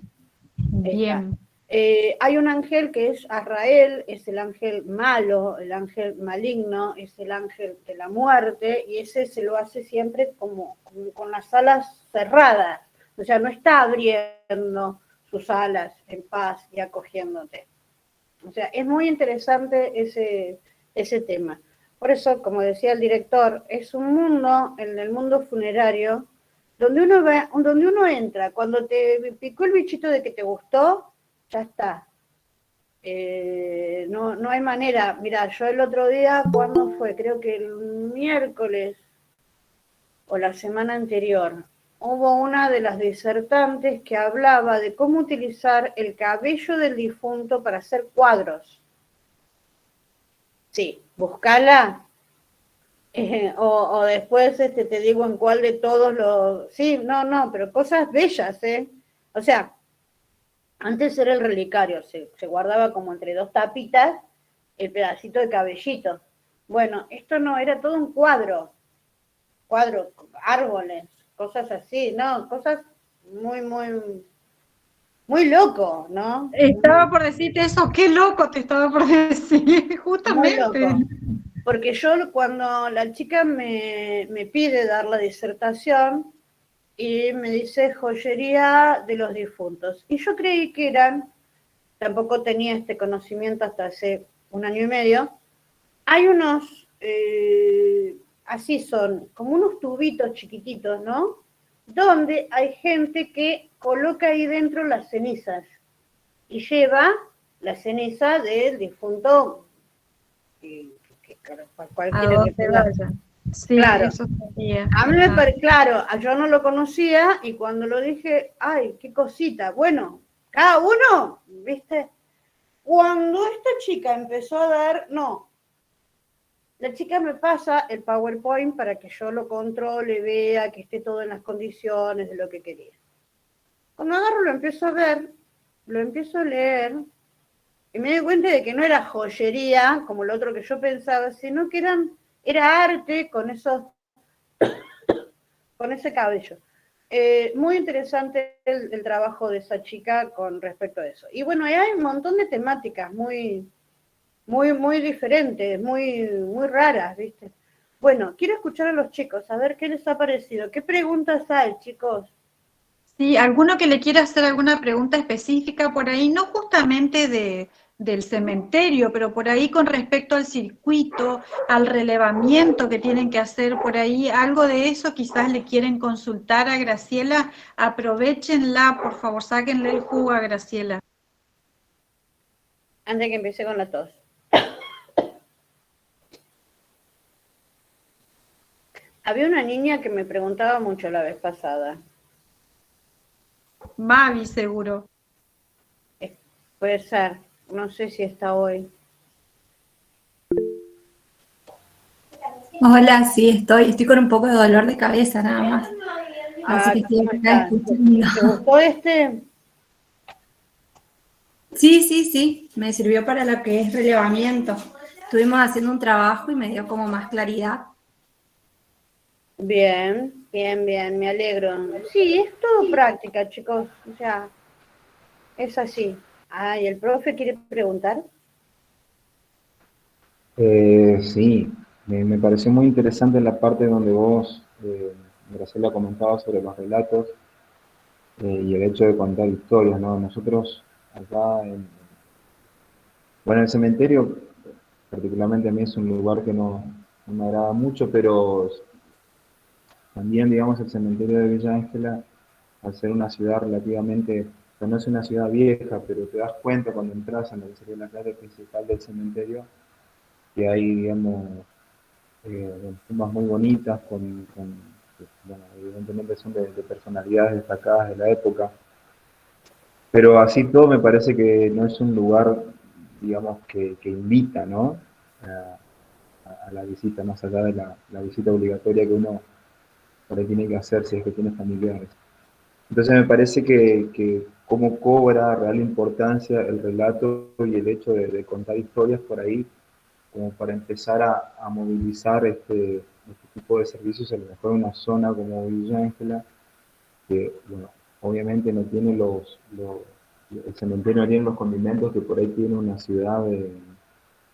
Bien. Hay un ángel que es Azrael, es el ángel malo, el ángel maligno, es el ángel de la muerte, y ese se lo hace siempre como con las alas cerradas, o sea, no está abriendo sus alas en paz y acogiéndote. O sea, es muy interesante ese tema. Por eso, como decía el director, es un mundo, en el mundo funerario, donde uno entra, cuando te picó el bichito de que te gustó, ya está. No hay manera. Mira, yo el otro día, ¿cuándo fue? Creo que el miércoles o la semana anterior, hubo una de las disertantes que hablaba de cómo utilizar el cabello del difunto para hacer cuadros. Sí, buscala. O después te digo en cuál de todos los... Sí, no, pero cosas bellas, ¿eh? O sea, antes era el relicario, se guardaba como entre dos tapitas el pedacito de cabellito. Bueno, esto no, era todo un cuadro, árboles, cosas así, ¿no? Cosas muy loco, ¿no? Estaba por decirte eso, qué loco te estaba por decir, Muy justamente. loco. Porque yo cuando la chica me pide dar la disertación y me dice joyería de los difuntos. Y yo creí que eran, tampoco tenía este conocimiento hasta hace 1 año y medio, hay unos, así son, como unos tubitos chiquititos, ¿no? Donde hay gente que coloca ahí dentro las cenizas y lleva la ceniza del difunto cual ¿A quieren que dónde tenga. vaya? Sí, Claro, eso sería. a mí me parece, claro, yo no lo conocía y cuando lo dije, ay, qué cosita, bueno, cada uno, ¿viste? Cuando esta chica empezó a dar, no, la chica me pasa el PowerPoint para que yo lo controle, vea que esté todo en las condiciones de lo que quería. Cuando agarro lo empiezo a ver, lo empiezo a leer y me doy cuenta de que no era joyería como lo otro que yo pensaba, sino que era arte con ese cabello. Muy interesante el trabajo de esa chica con respecto a eso. Y bueno, hay un montón de temáticas muy diferentes, muy raras, ¿viste? Bueno, quiero escuchar a los chicos, a ver qué les ha parecido. ¿Qué preguntas hay, chicos? Sí, alguno que le quiera hacer alguna pregunta específica por ahí, no justamente del cementerio, pero por ahí con respecto al circuito, al relevamiento que tienen que hacer por ahí, algo de eso quizás le quieren consultar a Graciela, aprovechenla, por favor, sáquenle el jugo a Graciela. Antes que empiece con la tos. Había una niña que me preguntaba mucho la vez pasada. Mavi, seguro. Puede ser, no sé si está hoy. Hola, sí, estoy con un poco de dolor de cabeza nada más. Así que estoy acá escuchando. ¿Te gustó este? Sí, me sirvió para lo que es relevamiento. Estuvimos haciendo un trabajo y me dio como más claridad. Bien, me alegro. Sí, es todo práctica, chicos. O sea, es así. ¿Y el profe quiere preguntar? Sí, me pareció muy interesante la parte donde vos, Graciela, comentabas sobre los relatos y el hecho de contar historias, ¿no? Nosotros acá, bueno, el cementerio, particularmente a mí es un lugar que no me agrada mucho, pero también, digamos, el cementerio de Villa Ángela, al ser una ciudad relativamente, o sea, no es una ciudad vieja, pero te das cuenta cuando entras en lo que sería la calle principal del cementerio, que hay, digamos, tumbas muy bonitas, bueno, evidentemente son de personalidades destacadas de la época, pero así todo me parece que no es un lugar, digamos, que invita, ¿no? A la visita, más allá de la visita obligatoria que uno por ahí tiene que hacer si es que tiene familiares. Entonces me parece que cómo cobra real importancia el relato y el hecho de contar historias por ahí, como para empezar a movilizar este tipo de servicios, a lo mejor en una zona como Villa Ángela, que bueno, obviamente no tiene el cementerio no tiene los condimentos que por ahí tiene una ciudad, el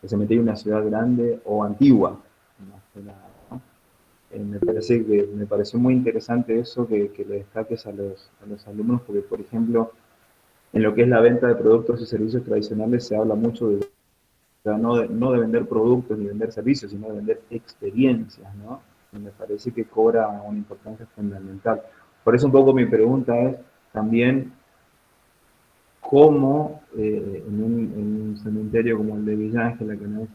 cementerio de una ciudad grande o antigua, más que nada, ¿no? Me pareció muy interesante eso que le destaques a los alumnos, porque por ejemplo, en lo que es la venta de productos y servicios tradicionales se habla mucho de, o sea, no de vender productos ni vender servicios, sino de vender experiencias, ¿no? Y me parece que cobra una importancia fundamental. Por eso un poco mi pregunta es también cómo en un cementerio como el de Villa Ángela, que no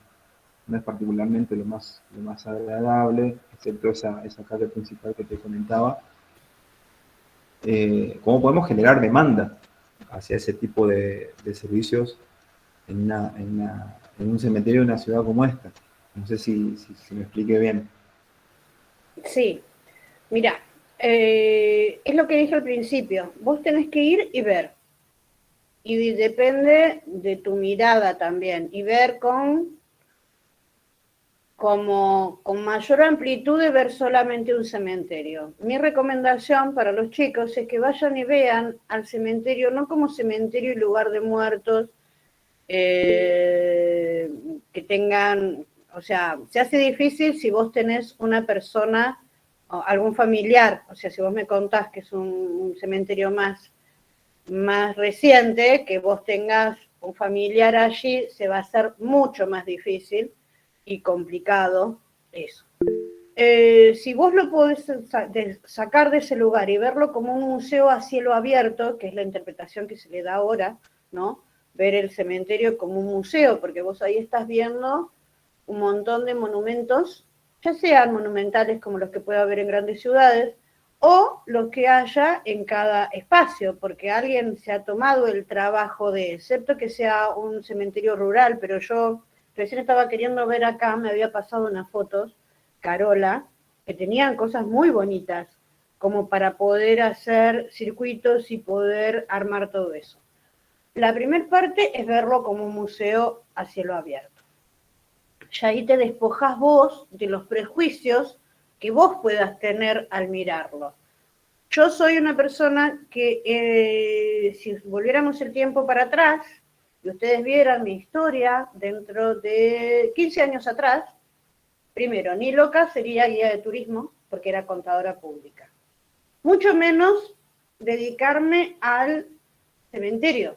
es particularmente lo más agradable, excepto esa calle principal que te comentaba, cómo podemos generar demanda hacia ese tipo de servicios en un cementerio de una ciudad como esta. No sé si me expliqué bien. Sí, mira, es lo que dije al principio, vos tenés que ir y ver. Y depende de tu mirada también, y ver con mayor amplitud de ver solamente un cementerio. Mi recomendación para los chicos es que vayan y vean al cementerio, no como cementerio y lugar de muertos, que tengan, o sea, se hace difícil si vos tenés una persona o algún familiar, o sea, si vos me contás que es un cementerio más reciente, que vos tengas un familiar allí, se va a hacer mucho más difícil y complicado eso. Si vos lo podés sacar de ese lugar y verlo como un museo a cielo abierto, que es la interpretación que se le da ahora, ¿no? Ver el cementerio como un museo, porque vos ahí estás viendo un montón de monumentos, ya sean monumentales como los que puede haber en grandes ciudades, o los que haya en cada espacio, porque alguien se ha tomado el trabajo de, excepto que sea un cementerio rural, pero yo recién estaba queriendo ver acá, me había pasado unas fotos, Carola, que tenían cosas muy bonitas, como para poder hacer circuitos y poder armar todo eso. La primera parte es verlo como un museo a cielo abierto. Ya ahí te despojás vos de los prejuicios que vos puedas tener al mirarlo. Yo soy una persona que, si volviéramos el tiempo para atrás, y ustedes vieran mi historia dentro de 15 años atrás, primero, ni loca sería guía de turismo, porque era contadora pública. Mucho menos dedicarme al cementerio.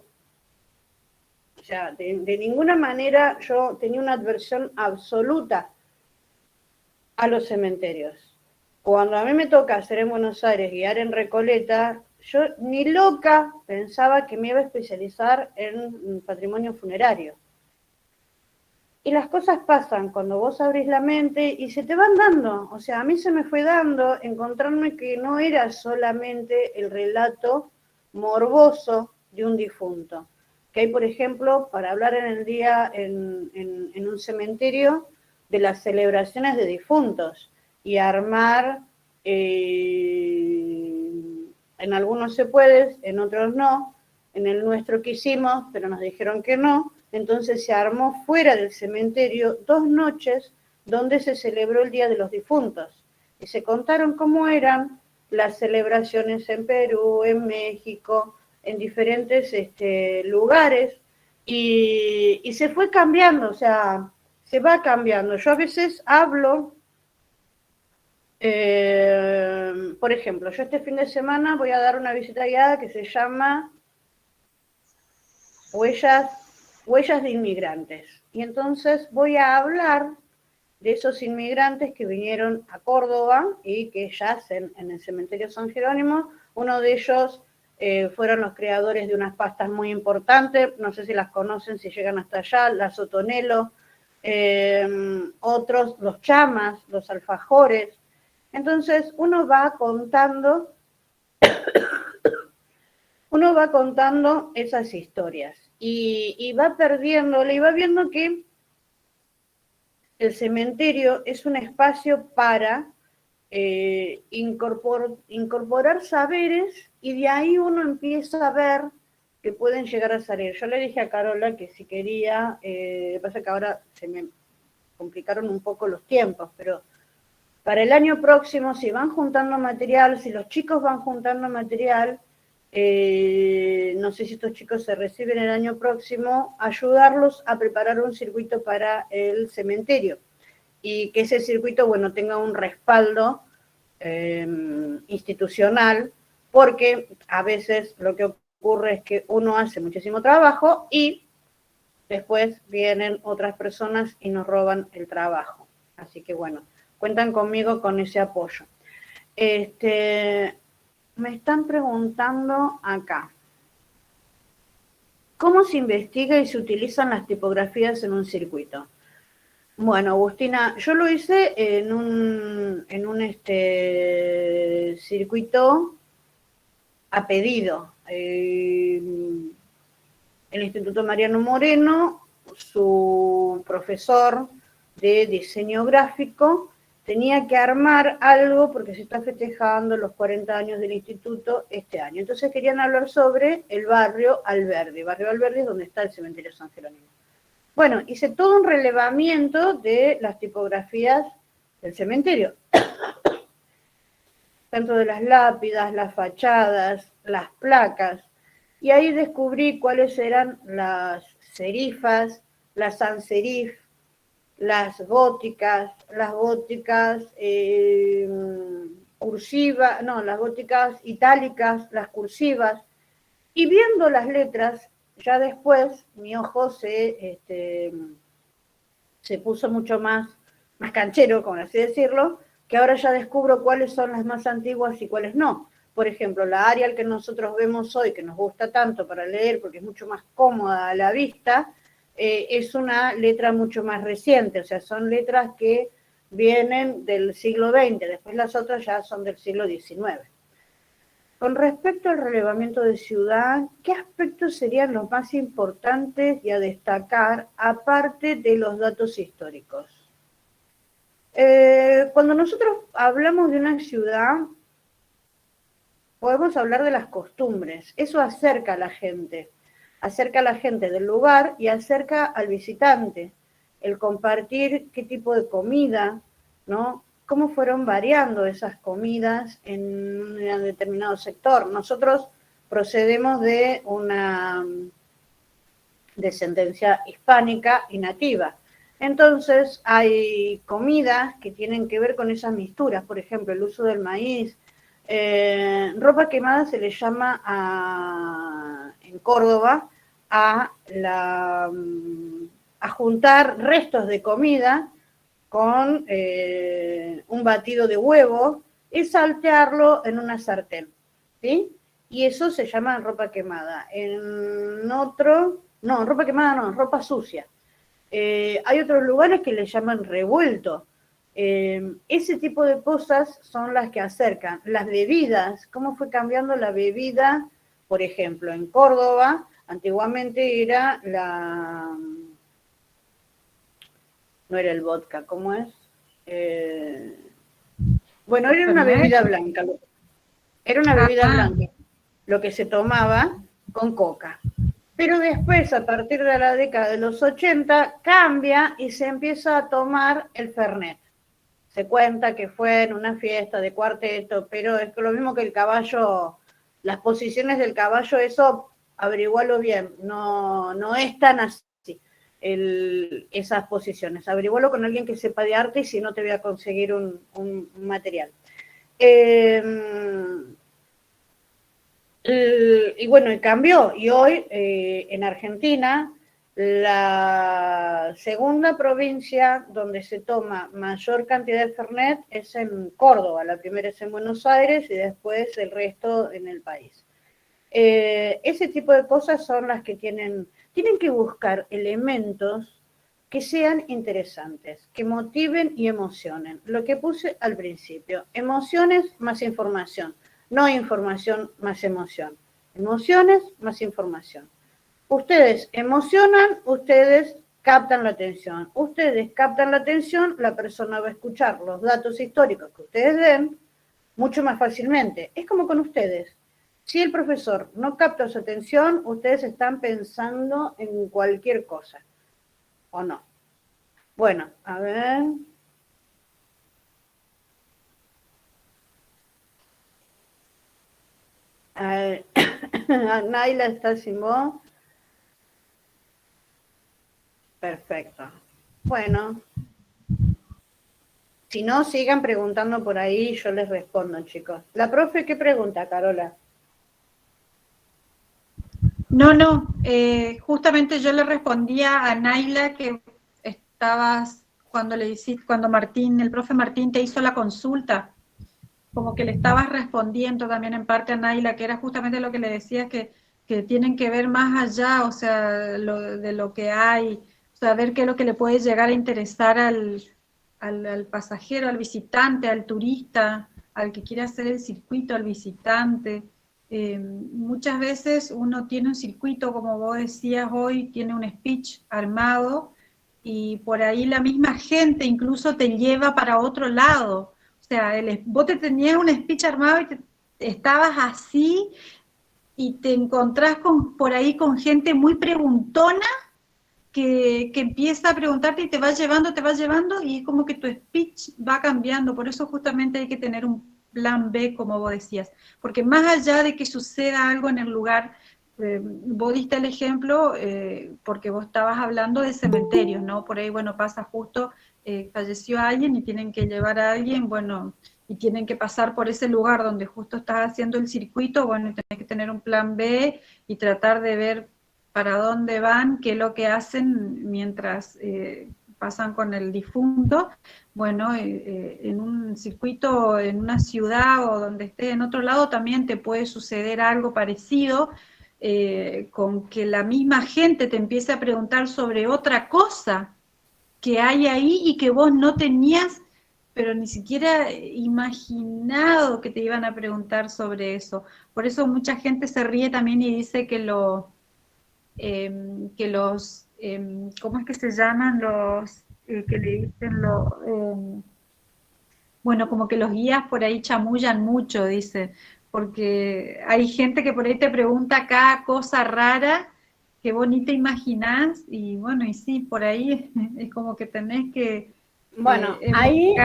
O sea, de ninguna manera yo tenía una adversión absoluta a los cementerios. Cuando a mí me toca hacer en Buenos Aires, guiar en Recoleta, yo ni loca pensaba que me iba a especializar en patrimonio funerario. Y las cosas pasan cuando vos abrís la mente y se te van dando. O sea, a mí se me fue dando encontrarme que no era solamente el relato morboso de un difunto. Que hay, por ejemplo, para hablar en el día en un cementerio de las celebraciones de difuntos y armar, en algunos se puede, en otros no, en el nuestro quisimos, pero nos dijeron que no, entonces se armó fuera del cementerio 2 noches donde se celebró el Día de los Difuntos, y se contaron cómo eran las celebraciones en Perú, en México, en diferentes lugares, y se fue cambiando, o sea, se va cambiando. Yo a veces hablo, por ejemplo, yo este fin de semana voy a dar una visita guiada que se llama Huellas de Inmigrantes. Y entonces voy a hablar de esos inmigrantes que vinieron a Córdoba y que yacen en el cementerio San Jerónimo. Uno de ellos fueron los creadores de unas pastas muy importantes, no sé si las conocen, si llegan hasta allá, la Sotonelo, otros, los chamas, los alfajores. Entonces uno va contando esas historias y va perdiéndole y va viendo que el cementerio es un espacio para incorporar saberes, y de ahí uno empieza a ver que pueden llegar a salir. Yo le dije a Carola que si quería, pasa que ahora se me complicaron un poco los tiempos, pero para el año próximo, si van juntando material, si los chicos van juntando material, no sé si estos chicos se reciben el año próximo, ayudarlos a preparar un circuito para el cementerio, y que ese circuito, bueno, tenga un respaldo institucional, porque a veces lo que ocurre es que uno hace muchísimo trabajo y después vienen otras personas y nos roban el trabajo. Así que bueno, cuentan conmigo con ese apoyo. Me están preguntando acá, ¿cómo se investiga y se utilizan las tipografías en un circuito? Bueno, Agustina, yo lo hice en un circuito a pedido. El Instituto Mariano Moreno, su profesor de diseño gráfico, tenía que armar algo porque se está festejando los 40 años del instituto este año. Entonces querían hablar sobre el barrio Alberdi. Barrio Alberdi es donde está el cementerio San Jerónimo. Bueno, hice todo un relevamiento de las tipografías del cementerio. Tanto de las lápidas, las fachadas, las placas. Y ahí descubrí cuáles eran las serifas, las sans serif, las góticas cursivas, no, las góticas itálicas, las cursivas. Y viendo las letras, ya después mi ojo se puso mucho más canchero, como así decirlo, que ahora ya descubro cuáles son las más antiguas y cuáles no. Por ejemplo, la Arial que nosotros vemos hoy, que nos gusta tanto para leer porque es mucho más cómoda a la vista, es una letra mucho más reciente, o sea, son letras que vienen del siglo XX, después las otras ya son del siglo XIX. Con respecto al relevamiento de ciudad, ¿qué aspectos serían los más importantes y a destacar, aparte de los datos históricos? Cuando nosotros hablamos de una ciudad, podemos hablar de las costumbres. Eso acerca a la gente del lugar y acerca al visitante. El compartir qué tipo de comida, ¿no? Cómo fueron variando esas comidas en un determinado sector. Nosotros procedemos de una descendencia hispánica y nativa. Entonces, hay comidas que tienen que ver con esas misturas, por ejemplo, el uso del maíz. Ropa quemada se le llama en Córdoba a juntar restos de comida con un batido de huevo y saltearlo en una sartén, ¿sí? Y eso se llama ropa quemada. Ropa quemada no, ropa sucia. Hay otros lugares que le llaman revuelto. Ese tipo de cosas son las que acercan. Las bebidas, cómo fue cambiando la bebida, por ejemplo, en Córdoba, antiguamente era no era el vodka, ¿cómo es? Bueno, era una bebida blanca. Era una bebida blanca, lo que se tomaba con coca. Pero después, a partir de la década de los 80, cambia y se empieza a tomar el Fernet. Se cuenta que fue en una fiesta de cuarteto, pero es lo mismo que el caballo, las posiciones del caballo, eso averigualo bien, no es tan así esas posiciones. Averigualo con alguien que sepa de arte y si no te voy a conseguir un material. Y bueno, y cambió. Y hoy en Argentina, la segunda provincia donde se toma mayor cantidad de Fernet es en Córdoba. La primera es en Buenos Aires y después el resto en el país. Ese tipo de cosas son las que tienen que buscar elementos que sean interesantes, que motiven y emocionen. Lo que puse al principio, emociones más información, no información más emoción. Emociones más información. Ustedes emocionan, ustedes captan la atención. Ustedes captan la atención, la persona va a escuchar los datos históricos que ustedes den mucho más fácilmente. Es como con ustedes. Si el profesor no capta su atención, ustedes están pensando en cualquier cosa, ¿o no? Bueno, a ver. Naila está sin voz. Perfecto. Bueno. Si no, sigan preguntando por ahí, yo les respondo, chicos. La profe, ¿qué pregunta, Carola? No, justamente yo le respondía a Naila que estabas, cuando Martín, el profe Martín te hizo la consulta, como que le estabas respondiendo también en parte a Naila, que era justamente lo que le decías, que tienen que ver más allá, o sea, de lo que hay, saber qué es lo que le puede llegar a interesar al pasajero, al visitante, al turista, al que quiere hacer el circuito, al visitante. Muchas veces uno tiene un circuito, como vos decías hoy, tiene un speech armado y por ahí la misma gente incluso te lleva para otro lado. O sea, vos te tenías un speech armado y estabas así y te encontrás por ahí con gente muy preguntona que empieza a preguntarte y te va llevando y es como que tu speech va cambiando. Por eso justamente hay que tener un plan B, como vos decías. Porque más allá de que suceda algo en el lugar, vos diste el ejemplo porque vos estabas hablando de cementerios, ¿no? Por ahí, bueno, pasa justo, falleció alguien y tienen que llevar a alguien, bueno, y tienen que pasar por ese lugar donde justo estás haciendo el circuito, bueno, y tenés que tener un plan B y tratar de ver para dónde van, qué es lo que hacen mientras pasan con el difunto. Bueno, en un circuito, en una ciudad o donde estés en otro lado, también te puede suceder algo parecido, con que la misma gente te empiece a preguntar sobre otra cosa que hay ahí y que vos no tenías, pero ni siquiera imaginado que te iban a preguntar sobre eso. Por eso mucha gente se ríe también y dice que los, ¿cómo es que se llaman los que le dicen bueno, como que los guías por ahí chamullan mucho, dice, porque hay gente que por ahí te pregunta cada cosa rara que vos ni te imaginás, y bueno, y sí, por ahí es como que tenés que Bueno, ahí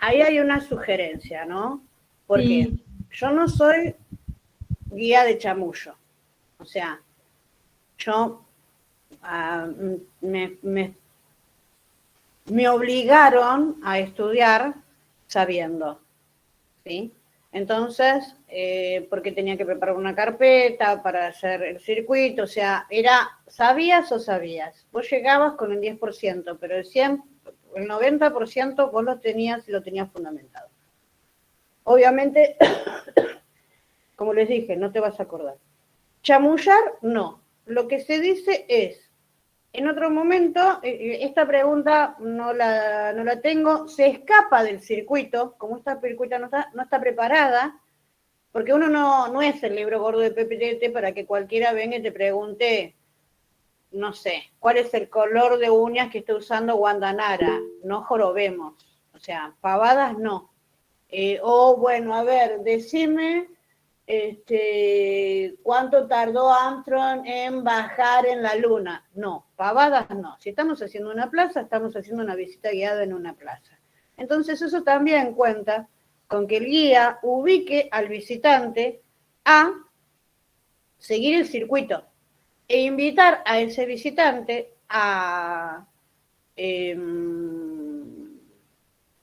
hay una sugerencia, ¿no? Porque sí, yo no soy guía de chamullo. O sea, yo me obligaron a estudiar sabiendo, ¿sí? Entonces, porque tenía que preparar una carpeta para hacer el circuito, o sea, ¿sabías o sabías? Vos llegabas con el 10%, pero el 90% vos lo tenías y lo tenías fundamentado. Obviamente, como les dije, no te vas a acordar. Chamullar, no. Lo que se dice es, en otro momento, esta pregunta no la tengo, se escapa del circuito, como esta circuito no está preparada, porque uno no es el libro gordo de Pepe para que cualquiera venga y te pregunte, no sé, ¿cuál es el color de uñas que está usando Guandanara? No jorobemos, o sea, pavadas no. O bueno, a ver, decime ¿cuánto tardó Armstrong en bajar en la luna? No, pavadas no. Si estamos haciendo una plaza, estamos haciendo una visita guiada en una plaza. Entonces eso también cuenta con que el guía ubique al visitante a seguir el circuito e invitar a ese visitante a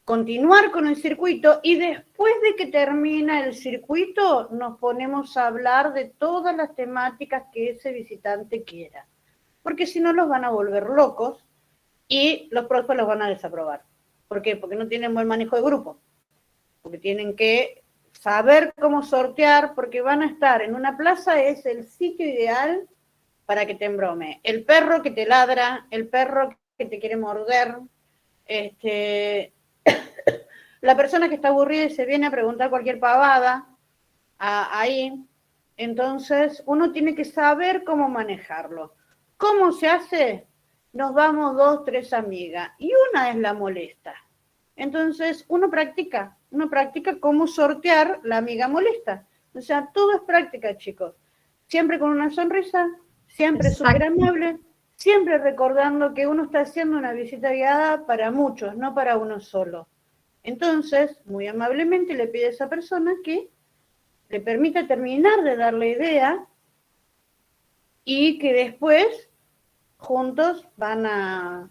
continuar con el circuito y después de que termina el circuito nos ponemos a hablar de todas las temáticas que ese visitante quiera, porque si no los van a volver locos y los profes los van a desaprobar. ¿Por qué? Porque no tienen buen manejo de grupo, porque tienen que saber cómo sortear, porque van a estar en una plaza, es el sitio ideal para que te embrome. El perro que te ladra, el perro que te quiere morder, la persona que está aburrida y se viene a preguntar cualquier pavada ahí, entonces uno tiene que saber cómo manejarlo. ¿Cómo se hace? Nos vamos 2, 3 amigas y una es la molesta. Entonces uno practica cómo sortear la amiga molesta. O sea, todo es práctica, chicos. Siempre con una sonrisa, siempre súper amable, siempre recordando que uno está haciendo una visita guiada para muchos, no para uno solo. Entonces, muy amablemente le pide a esa persona que le permita terminar de dar la idea y que después juntos van a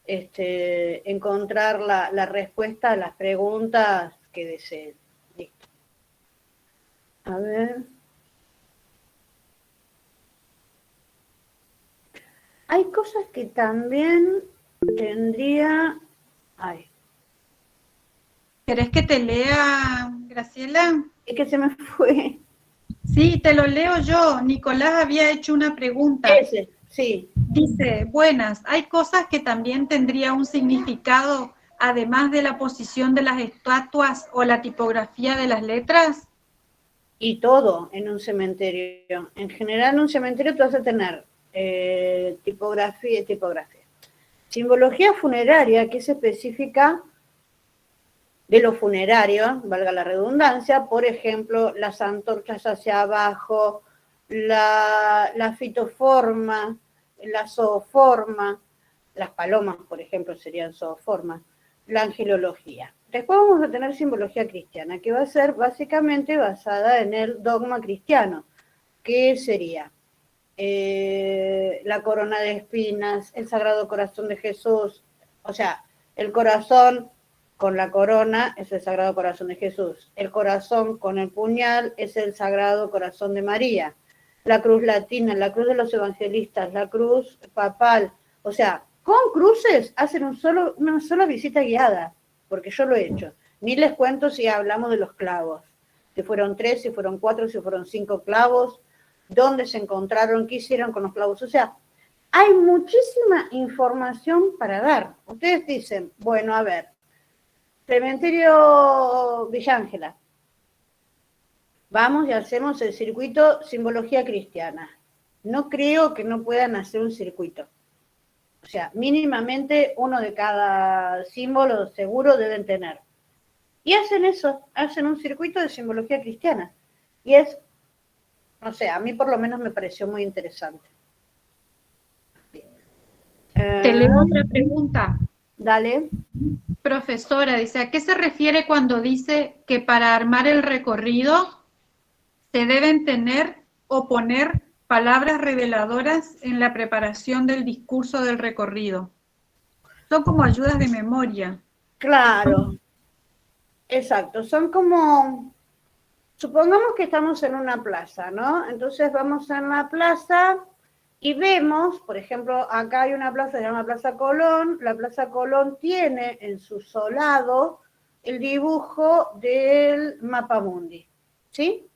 encontrar la respuesta a las preguntas que deseen. Listo. A ver. hay cosas que también tendría... Ay, ¿Querés que te lea, Graciela? es que se me fue. Sí, te lo leo yo. Nicolás había hecho una pregunta. Ese, sí. Dice, buenas, hay cosas que también tendría un significado, además de la posición de las estatuas o la tipografía de las letras. Y todo en un cementerio. En general, en un cementerio tú vas a tener tipografía. Simbología funeraria, que es específica de lo funerario, valga la redundancia, por ejemplo, las antorchas hacia abajo, la fitoforma, la zooforma, las palomas, por ejemplo, serían zooforma, la angelología. Después vamos a tener simbología cristiana, que va a ser básicamente basada en el dogma cristiano, que sería la corona de espinas, el Sagrado Corazón de Jesús, o sea, el corazón con la corona es el Sagrado Corazón de Jesús, el corazón con el puñal es el Sagrado Corazón de María, la cruz latina, la cruz de los evangelistas, la cruz papal, o sea, con cruces hacen una sola visita guiada, porque yo lo he hecho. Ni les cuento si hablamos de los clavos, si fueron 3, si fueron 4, si fueron 5 clavos, dónde se encontraron, qué hicieron con los clavos. O sea, hay muchísima información para dar. Ustedes dicen, bueno, a ver, Cementerio Villa Ángela. Vamos y hacemos el circuito simbología cristiana. No creo que no puedan hacer un circuito. O sea, mínimamente uno de cada símbolo seguro deben tener. Y hacen eso, hacen un circuito de simbología cristiana. Y es, no sé, a mí por lo menos me pareció muy interesante. Te leo otra pregunta. Dale. Profesora, dice, ¿a qué se refiere cuando dice que para armar el recorrido se deben tener o poner palabras reveladoras en la preparación del discurso del recorrido? Son como ayudas de memoria. Claro, exacto. Son como, supongamos que estamos en una plaza, ¿no? Entonces vamos en la plaza y vemos, por ejemplo, acá hay una plaza, se llama Plaza Colón. La Plaza Colón tiene en su solado el dibujo del mapamundi, ¿sí?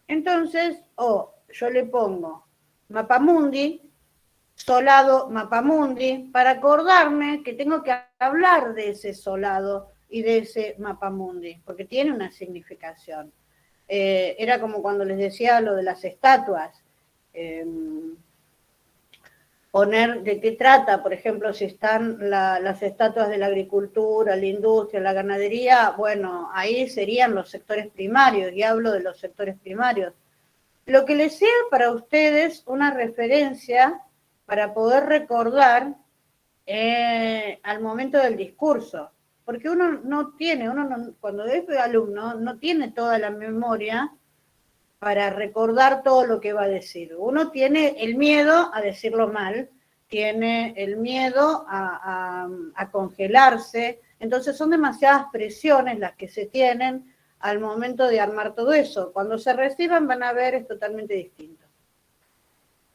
Entonces, yo le pongo mapamundi, solado mapamundi, para acordarme que tengo que hablar de ese solado y de ese mapamundi, porque tiene una significación. Era como cuando les decía lo de las estatuas. Poner de qué trata, por ejemplo, si están las estatuas de la agricultura, la industria, la ganadería, bueno, ahí serían los sectores primarios, y hablo de los sectores primarios. Lo que les sea para ustedes una referencia para poder recordar al momento del discurso, porque uno no tiene, cuando es alumno, no tiene toda la memoria para recordar todo lo que va a decir. Uno tiene el miedo a decirlo mal, tiene el miedo a congelarse, entonces son demasiadas presiones las que se tienen al momento de armar todo eso. Cuando se reciban van a ver, es totalmente distinto.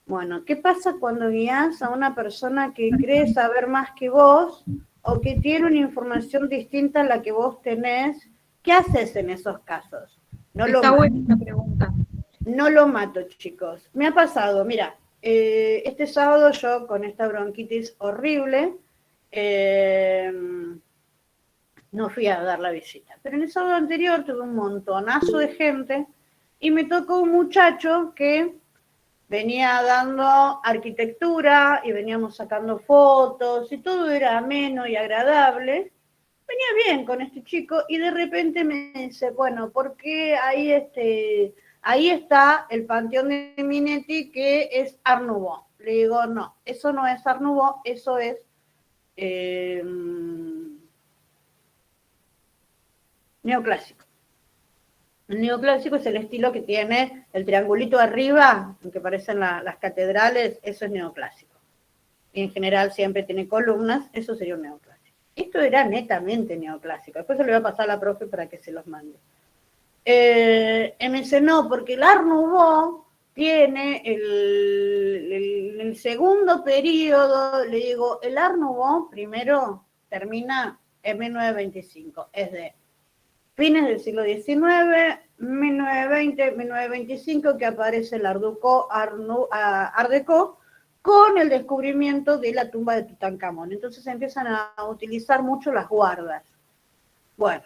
Bueno, ¿qué pasa cuando guías a una persona que cree saber más que vos o que tiene una información distinta a la que vos tenés? ¿Qué haces en esos casos? Está buena esta pregunta. No lo mato, chicos. Me ha pasado, mira, este sábado yo con esta bronquitis horrible no fui a dar la visita. Pero en el sábado anterior tuve un montonazo de gente y me tocó un muchacho que venía dando arquitectura y veníamos sacando fotos y todo era ameno y agradable. Venía bien con este chico y de repente me dice, bueno, ¿por qué ahí está el Panteón de Minetti que es Art Nouveau? Le digo, no, eso no es Art Nouveau, eso es neoclásico. El neoclásico es el estilo que tiene el triangulito arriba, que parecen las catedrales, eso es neoclásico. Y en general siempre tiene columnas, eso sería un neoclásico. Esto era netamente neoclásico. Después se lo voy a pasar a la profe para que se los mande. Y me dice, no, porque el Art Nouveau tiene el el segundo periodo, le digo, el Art Nouveau primero termina en 1925, es de fines del siglo XIX, 1920, 1925, que aparece el Art Deco, con el descubrimiento de la tumba de Tutankamón. Entonces empiezan a utilizar mucho las guardas. Bueno,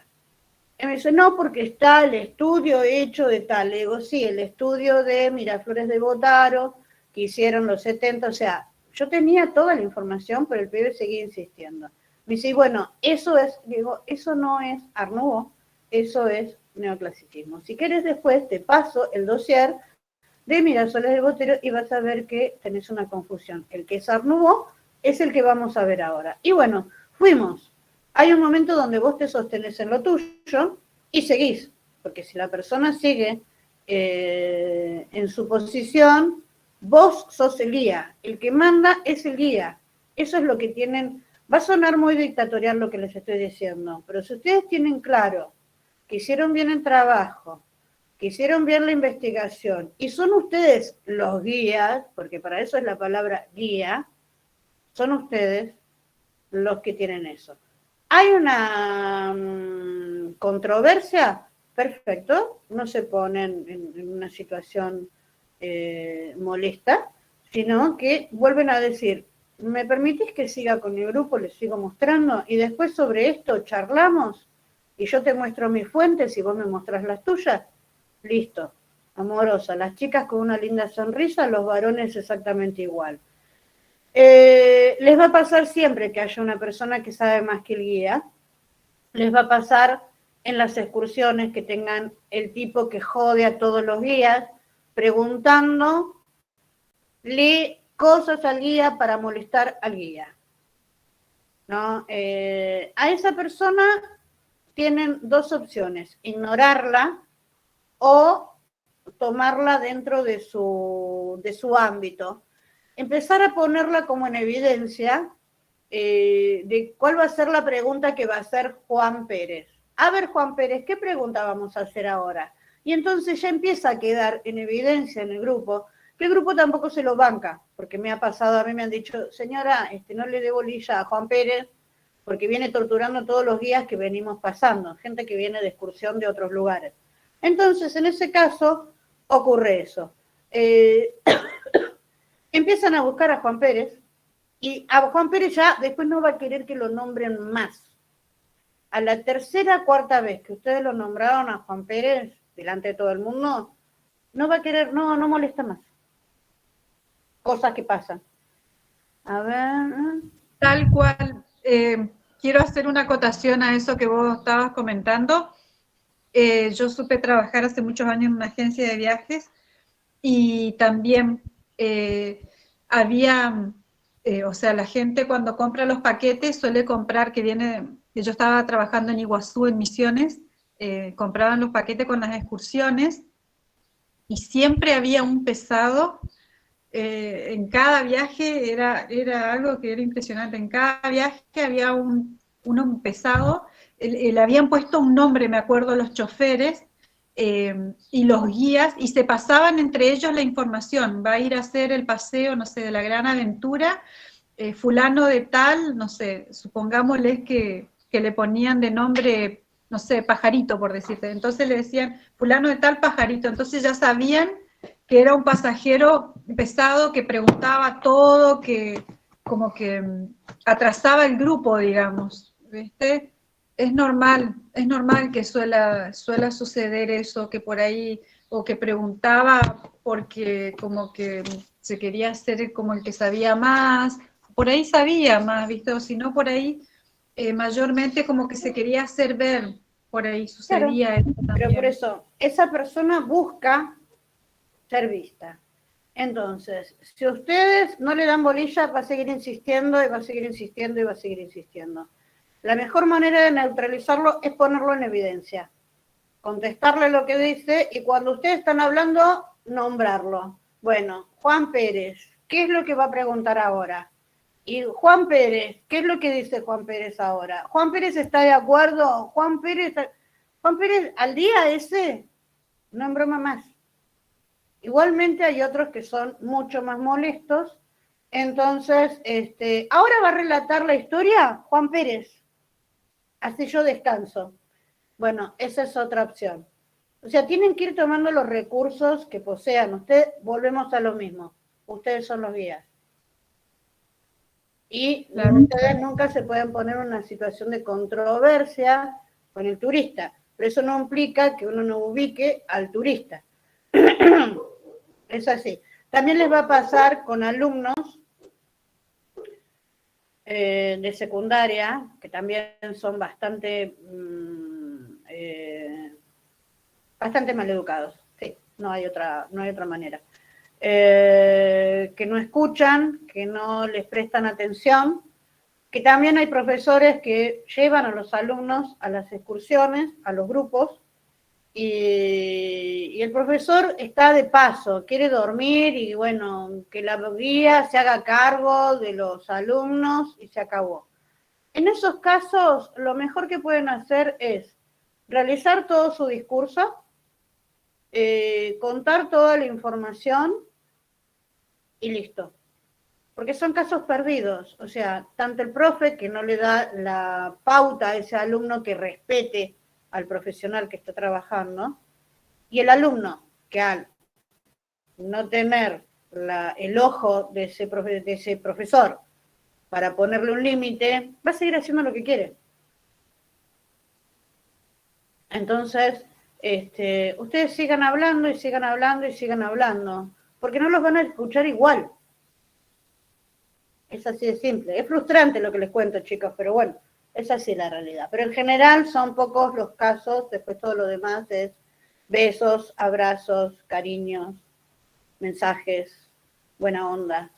y me dice, no, porque está el estudio hecho de tal. Le digo, sí, el estudio de Miraflores de Botaro, que hicieron los 70, o sea, yo tenía toda la información, pero el pibe seguía insistiendo. Me dice, bueno, eso es, digo, eso no es Art Nouveau, eso es neoclasicismo. Si quieres después te paso el dossier de Miraflores de Botaro y vas a ver que tenés una confusión. El que es Art Nouveau es el que vamos a ver ahora. Y bueno, fuimos. Hay un momento donde vos te sostenés en lo tuyo y seguís, porque si la persona sigue en su posición, vos sos el guía. El que manda es el guía. Eso es lo que tienen. Va a sonar muy dictatorial lo que les estoy diciendo, pero si ustedes tienen claro que hicieron bien el trabajo, que hicieron bien la investigación, y son ustedes los guías, porque para eso es la palabra guía, son ustedes los que tienen eso. ¿Hay una controversia? Perfecto, no se ponen en una situación molesta, sino que vuelven a decir, ¿me permitís que siga con mi grupo? Les sigo mostrando, y después sobre esto charlamos, y yo te muestro mis fuentes y vos me mostrás las tuyas. Listo, amorosa. Las chicas con una linda sonrisa, los varones exactamente igual. Les va a pasar siempre que haya una persona que sabe más que el guía. Les va a pasar en las excursiones que tengan el tipo que jode a todos los guías, preguntándole cosas al guía para molestar al guía, ¿no? A esa persona tienen dos opciones: ignorarla o tomarla dentro de su ámbito. Empezar a ponerla como en evidencia de cuál va a ser la pregunta que va a hacer Juan Pérez. A ver, Juan Pérez, ¿qué pregunta vamos a hacer ahora? Y entonces ya empieza a quedar en evidencia en el grupo, que el grupo tampoco se lo banca, porque me ha pasado, a mí me han dicho, señora, no le dé bolilla a Juan Pérez, porque viene torturando todos los días que venimos pasando, gente que viene de excursión de otros lugares. Entonces, en ese caso, ocurre eso. Empiezan a buscar a Juan Pérez, y a Juan Pérez ya después no va a querer que lo nombren más. A la tercera, cuarta vez que ustedes lo nombraron a Juan Pérez, delante de todo el mundo, no va a querer, no molesta más. Cosas que pasan. A ver. Tal cual. Quiero hacer una acotación a eso que vos estabas comentando. Yo supe trabajar hace muchos años en una agencia de viajes y también había, o sea, la gente cuando compra los paquetes suele comprar, yo estaba trabajando en Iguazú, en Misiones, compraban los paquetes con las excursiones y siempre había un pesado. En cada viaje era algo que era impresionante. En cada viaje había un pesado. Le habían puesto un nombre, me acuerdo, los choferes y los guías, y se pasaban entre ellos la información. Va a ir a hacer el paseo, no sé, de la Gran Aventura, fulano de tal, no sé, supongámosles que le ponían de nombre, no sé, Pajarito, por decirte. Entonces le decían, fulano de tal, Pajarito. Entonces ya sabían que era un pasajero pesado que preguntaba todo, que como que atrasaba el grupo, digamos, ¿viste? Es normal que suela suceder eso, que por ahí, o que preguntaba porque como que se quería hacer como el que sabía más, por ahí sabía más, ¿viste? O si no, por ahí mayormente como que se quería hacer ver, por ahí sucedía. Claro, eso también. Pero por eso, esa persona busca ser vista. Entonces, si ustedes no le dan bolilla, va a seguir insistiendo y va a seguir insistiendo y va a seguir insistiendo. La mejor manera de neutralizarlo es ponerlo en evidencia, contestarle lo que dice y cuando ustedes están hablando, nombrarlo. Bueno, Juan Pérez, ¿qué es lo que va a preguntar ahora? Y Juan Pérez, ¿qué es lo que dice Juan Pérez ahora? ¿Juan Pérez está de acuerdo? Juan Pérez, al día ese, no en broma más. Igualmente hay otros que son mucho más molestos Entonces, ahora va a relatar la historia Juan Pérez. Así yo descanso. Bueno, esa es otra opción. O sea, tienen que ir tomando los recursos que posean. Volvemos a lo mismo. Ustedes son los guías. Y ustedes nunca se pueden poner en una situación de controversia con el turista. Pero eso no implica que uno no ubique al turista. Es así. También les va a pasar con alumnos de secundaria, que también son bastante maleducados. Sí, no hay otra manera. Que no escuchan, que no les prestan atención, que también hay profesores que llevan a los alumnos a las excursiones, a los grupos, y el profesor está de paso, quiere dormir y bueno, que la guía se haga cargo de los alumnos y se acabó. En esos casos, lo mejor que pueden hacer es realizar todo su discurso, contar toda la información y listo. Porque son casos perdidos, o sea, tanto el profe que no le da la pauta a ese alumno que respete al profesional que está trabajando, y el alumno que al no tener el ojo de ese profesor para ponerle un límite, va a seguir haciendo lo que quiere. Entonces, ustedes sigan hablando y sigan hablando y sigan hablando, porque no los van a escuchar igual. Es así de simple. Es frustrante lo que les cuento, chicos, pero bueno, es así la realidad. Pero en general son pocos los casos, después todo lo demás es besos, abrazos, cariños, mensajes, buena onda.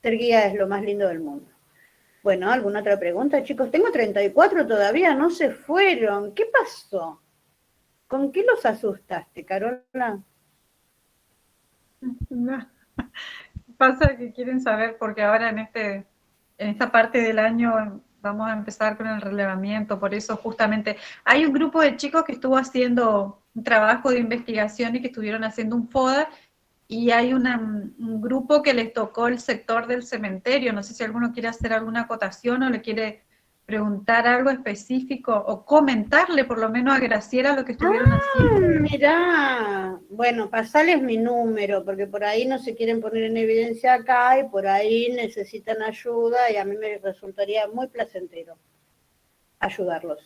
Ser guía es lo más lindo del mundo. Bueno, ¿alguna otra pregunta, chicos? Tengo 34 todavía, no se fueron. ¿Qué pasó? ¿Con qué los asustaste, Carola? No. Pasa que quieren saber, porque ahora en esta parte del año vamos a empezar con el relevamiento, por eso justamente hay un grupo de chicos que estuvo haciendo un trabajo de investigación y que estuvieron haciendo un FODA, y hay un grupo que les tocó el sector del cementerio. No sé si alguno quiere hacer alguna acotación o le quiere preguntar algo específico o comentarle por lo menos a Graciela lo que estuvieron haciendo. Mirá, bueno, pasales mi número, porque por ahí no se quieren poner en evidencia acá y por ahí necesitan ayuda y a mí me resultaría muy placentero ayudarlos.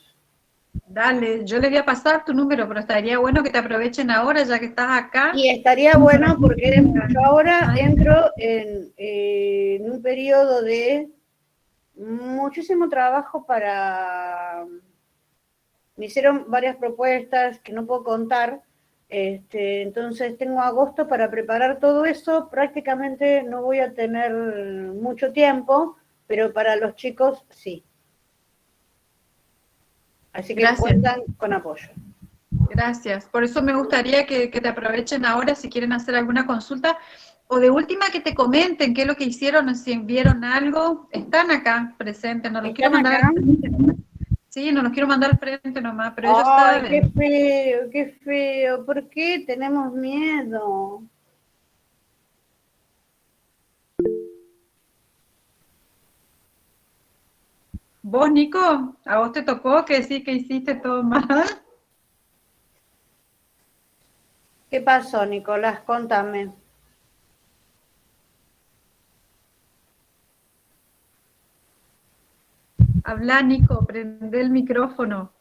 Dale, yo le voy a pasar tu número, pero estaría bueno que te aprovechen ahora ya que estás acá. Y estaría bueno porque yo ahora entro en un periodo de muchísimo trabajo me hicieron varias propuestas que no puedo contar, entonces tengo agosto para preparar todo eso. Prácticamente no voy a tener mucho tiempo, pero para los chicos sí. Así que Gracias. cuentan con apoyo. Gracias. Por eso me gustaría que te aprovechen ahora si quieren hacer alguna consulta, o de última que te comenten qué es lo que hicieron, o si vieron algo. Están acá presentes, no los quiero mandar al frente. Sí, no los quiero mandar al frente nomás, pero ellos saben. Qué feo, qué feo. ¿Por qué tenemos miedo? ¿Vos, Nico? ¿A vos te tocó que decís que hiciste todo mal? ¿Qué pasó, Nicolás? Contame. Habla, Nico, prende el micrófono.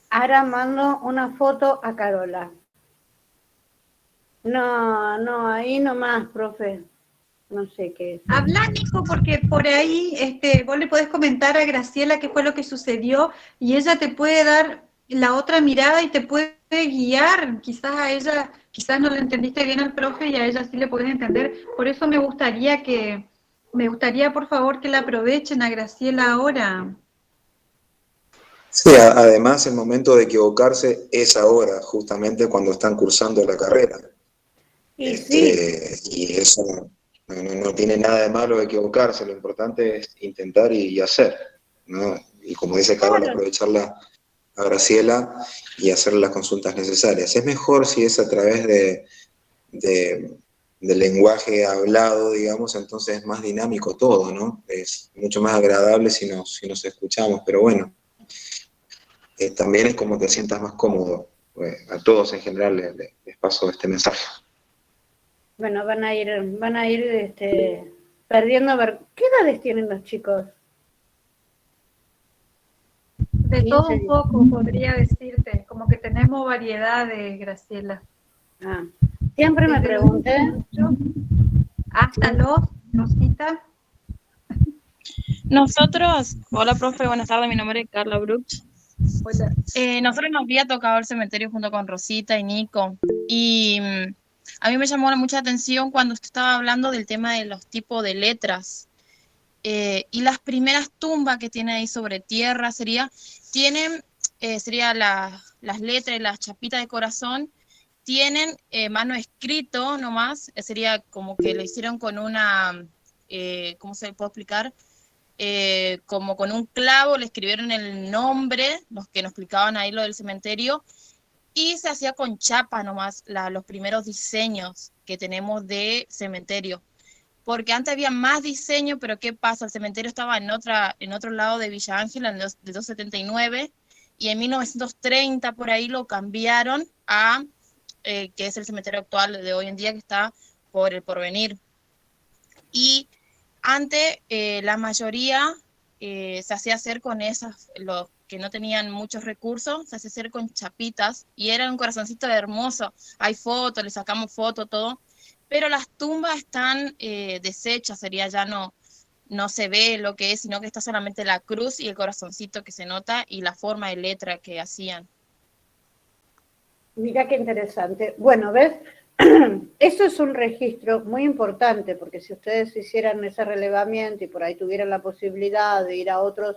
Ahora mando una foto a Carola. No, ahí nomás, profe. No sé qué es. Habla, Nico, porque por ahí vos le podés comentar a Graciela qué fue lo que sucedió y ella te puede dar la otra mirada y te puede guiar. Quizás a ella, quizás no le entendiste bien al profe y a ella sí le puedes entender. Por eso me gustaría por favor que la aprovechen a Graciela ahora. Sí, además el momento de equivocarse es ahora, justamente cuando están cursando la carrera. Y sí. Y eso no tiene nada de malo equivocarse, lo importante es intentar y hacer, ¿no? y como dice Carol, aprovecharla a Graciela y hacerle las consultas necesarias. Es mejor si es a través del lenguaje hablado, digamos, entonces es más dinámico todo, ¿no? Es mucho más agradable si nos escuchamos, pero bueno, también es como te sientas más cómodo. A todos en general les paso este mensaje. Bueno, van a ir perdiendo. A ver, ¿qué edades tienen los chicos? De todo un poco, podría decirte, como que tenemos variedades, Graciela. Siempre me pregunté. Hasta Rosita. Nosotros, hola profe, buenas tardes, mi nombre es Carla Brooks. Hola. Nosotros nos había tocado el cementerio junto con Rosita y Nico, y a mí me llamó mucha atención cuando usted estaba hablando del tema de los tipos de letras, y las primeras tumbas que tiene ahí sobre tierra tienen las letras y las chapitas de corazón, tienen mano escrito nomás, sería como que lo hicieron con una, ¿cómo se puede explicar? Como con un clavo le escribieron el nombre, los que nos explicaban ahí lo del cementerio, y se hacía con chapa nomás los primeros diseños que tenemos de cementerio, porque antes había más diseño, pero ¿qué pasa? El cementerio estaba en otro lado de Villa Ángela, de 279, y en 1930 por ahí lo cambiaron a, que es el cementerio actual de hoy en día, que está por el Porvenir. Y antes la mayoría se hacía hacer con los que no tenían muchos recursos, se hacía hacer con chapitas, y era un corazoncito hermoso. Hay fotos, le sacamos fotos, todo, pero las tumbas están deshechas, ya no se ve lo que es, sino que está solamente la cruz y el corazoncito que se nota, y la forma de letra que hacían. Mira qué interesante. Bueno, ¿ves? Eso es un registro muy importante, porque si ustedes hicieran ese relevamiento y por ahí tuvieran la posibilidad de ir a otros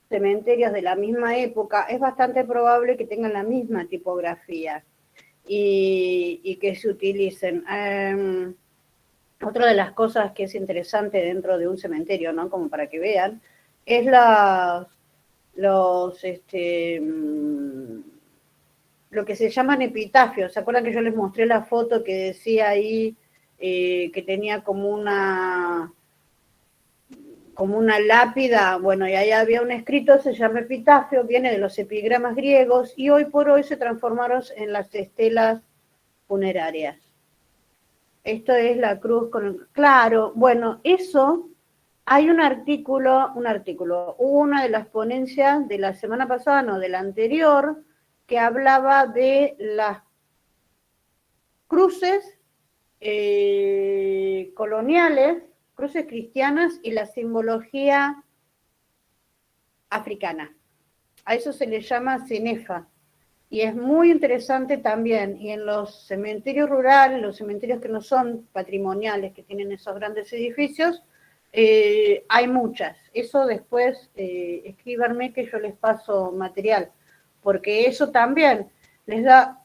cementerios de la misma época, es bastante probable que tengan la misma tipografía y que se utilicen. Otra de las cosas que es interesante dentro de un cementerio, ¿no? Como para que vean, es lo que se llaman epitafios. ¿Se acuerdan que yo les mostré la foto que decía ahí que tenía como una lápida? Bueno, y ahí había un escrito, se llama epitafio, viene de los epigramas griegos, y hoy por hoy se transformaron en las estelas funerarias. Esto es la cruz con claro, bueno, eso, hay un artículo, hubo una de las ponencias de la semana pasada, no, de la anterior, que hablaba de las cruces coloniales, cruces cristianas y la simbología africana. A eso se le llama cenefa. Y es muy interesante también. Y en los cementerios rurales, los cementerios que no son patrimoniales, que tienen esos grandes edificios, hay muchas. Eso después escríbanme que yo les paso material, porque eso también les da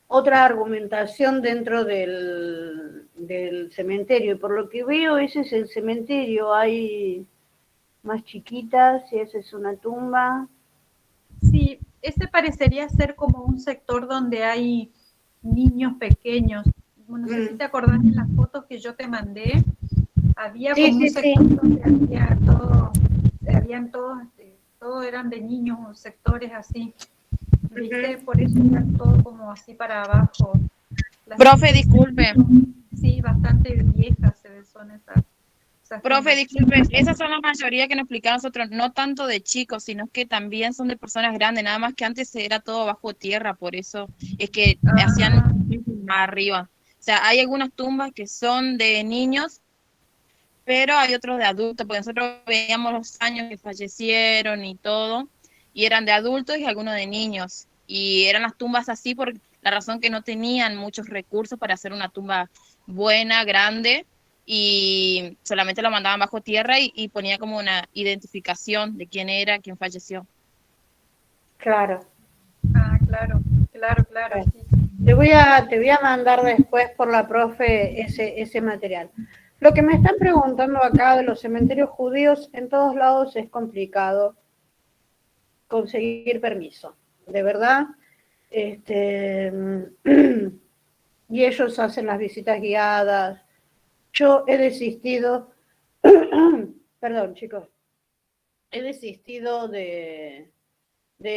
otra argumentación dentro del cementerio. Y por lo que veo, ese es el cementerio. Hay más chiquitas y esa es una tumba. Sí, ese parecería ser como un sector donde hay niños pequeños. Bueno, no sé si te acordás de las fotos que yo te mandé. Había como un sector donde habían todos eran de niños, sectores así. ¿Viste? Por eso están todo como así para abajo. Profe, disculpe. Sí, bastante viejas son esas. Profe, disculpe, esas son la mayoría que nos explicaban nosotros, no tanto de chicos, sino que también son de personas grandes, nada más que antes era todo bajo tierra, por eso es que hacían más arriba. O sea, hay algunas tumbas que son de niños, pero hay otros de adultos, porque nosotros veíamos los años que fallecieron y todo, y eran de adultos y algunos de niños, y eran las tumbas así por la razón que no tenían muchos recursos para hacer una tumba buena, grande, y solamente lo mandaban bajo tierra y ponía como una identificación de quién era, quién falleció. Claro. Claro. Sí. Te voy a mandar después por la profe ese material. Lo que me están preguntando acá de los cementerios judíos, en todos lados es complicado conseguir permiso, de verdad. Y ellos hacen las visitas guiadas. Yo he desistido, perdón chicos, he desistido de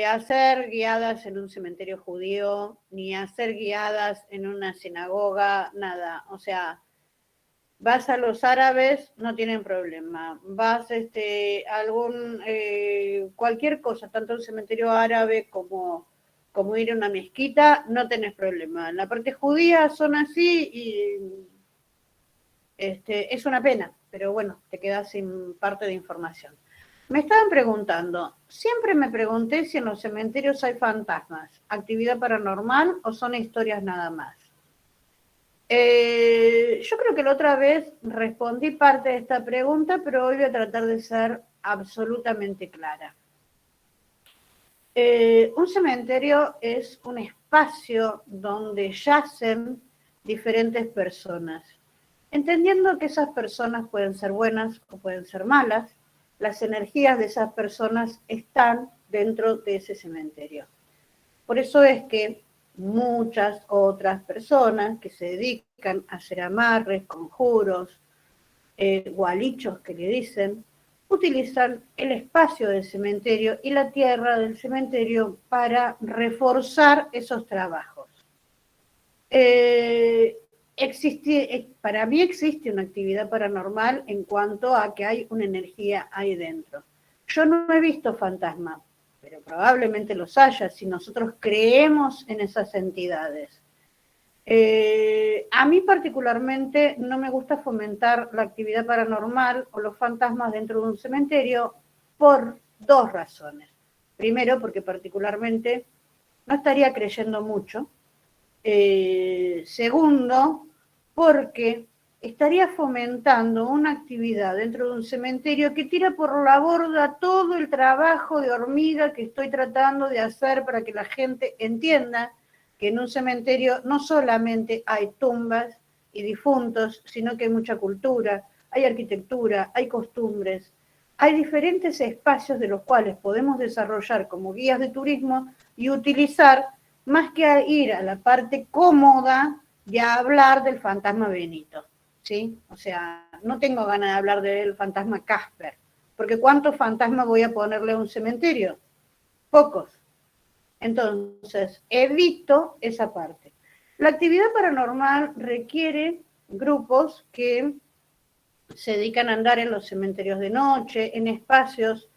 hacer guiadas en un cementerio judío, ni hacer guiadas en una sinagoga, nada. O sea, vas a los árabes, no tienen problema. Vas cualquier cosa, tanto un cementerio árabe como ir a una mezquita, no tenés problema. En la parte judía son así y es una pena, pero bueno, te quedas sin parte de información. Me estaban preguntando, siempre me pregunté si en los cementerios hay fantasmas, actividad paranormal o son historias nada más. Yo creo que la otra vez respondí parte de esta pregunta, pero hoy voy a tratar de ser absolutamente clara. Un cementerio es un espacio donde yacen diferentes personas, entendiendo que esas personas pueden ser buenas o pueden ser malas. Las energías de esas personas están dentro de ese cementerio. Por eso es que muchas otras personas que se dedican a hacer amarres, conjuros, gualichos que le dicen, utilizan el espacio del cementerio y la tierra del cementerio para reforzar esos trabajos. Para mí existe una actividad paranormal en cuanto a que hay una energía ahí dentro. Yo no he visto fantasmas, pero probablemente los haya si nosotros creemos en esas entidades. A mí particularmente no me gusta fomentar la actividad paranormal o los fantasmas dentro de un cementerio por dos razones. Primero, porque particularmente no estaría creyendo mucho. Segundo, porque estaría fomentando una actividad dentro de un cementerio que tira por la borda todo el trabajo de hormiga que estoy tratando de hacer para que la gente entienda que en un cementerio no solamente hay tumbas y difuntos, sino que hay mucha cultura, hay arquitectura, hay costumbres, hay diferentes espacios de los cuales podemos desarrollar como guías de turismo y utilizar más que ir a la parte cómoda y a hablar del fantasma Benito, ¿sí? O sea, no tengo ganas de hablar del fantasma Casper, porque ¿cuántos fantasmas voy a ponerle a un cementerio? Pocos. Entonces, evito esa parte. La actividad paranormal requiere grupos que se dedican a andar en los cementerios de noche, en espacios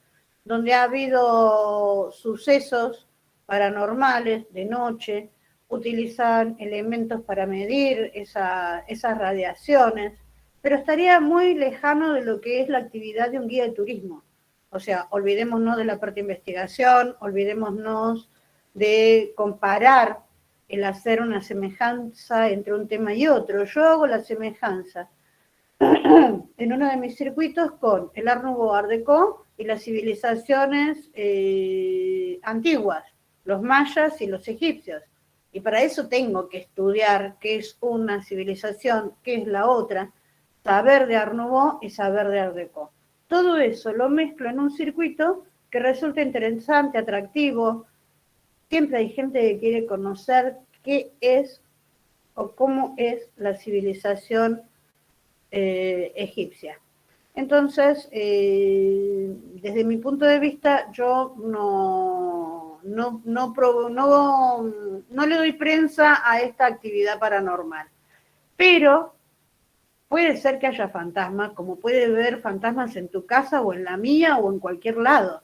donde ha habido sucesos paranormales de noche, utilizan elementos para medir esas radiaciones, pero estaría muy lejano de lo que es la actividad de un guía de turismo. O sea, olvidémonos de la parte de investigación, olvidémonos de comparar el hacer una semejanza entre un tema y otro. Yo hago la semejanza en uno de mis circuitos con el Art Nouveau, Art Deco y las civilizaciones antiguas, los mayas y los egipcios. Y para eso tengo que estudiar qué es una civilización, qué es la otra, saber de Art Nouveau y saber de Art Deco. Todo eso lo mezclo en un circuito que resulta interesante, atractivo. Siempre hay gente que quiere conocer qué es o cómo es la civilización egipcia. Entonces, desde mi punto de vista, yo no le doy prensa a esta actividad paranormal. Pero puede ser que haya fantasmas, como puede haber fantasmas en tu casa o en la mía o en cualquier lado,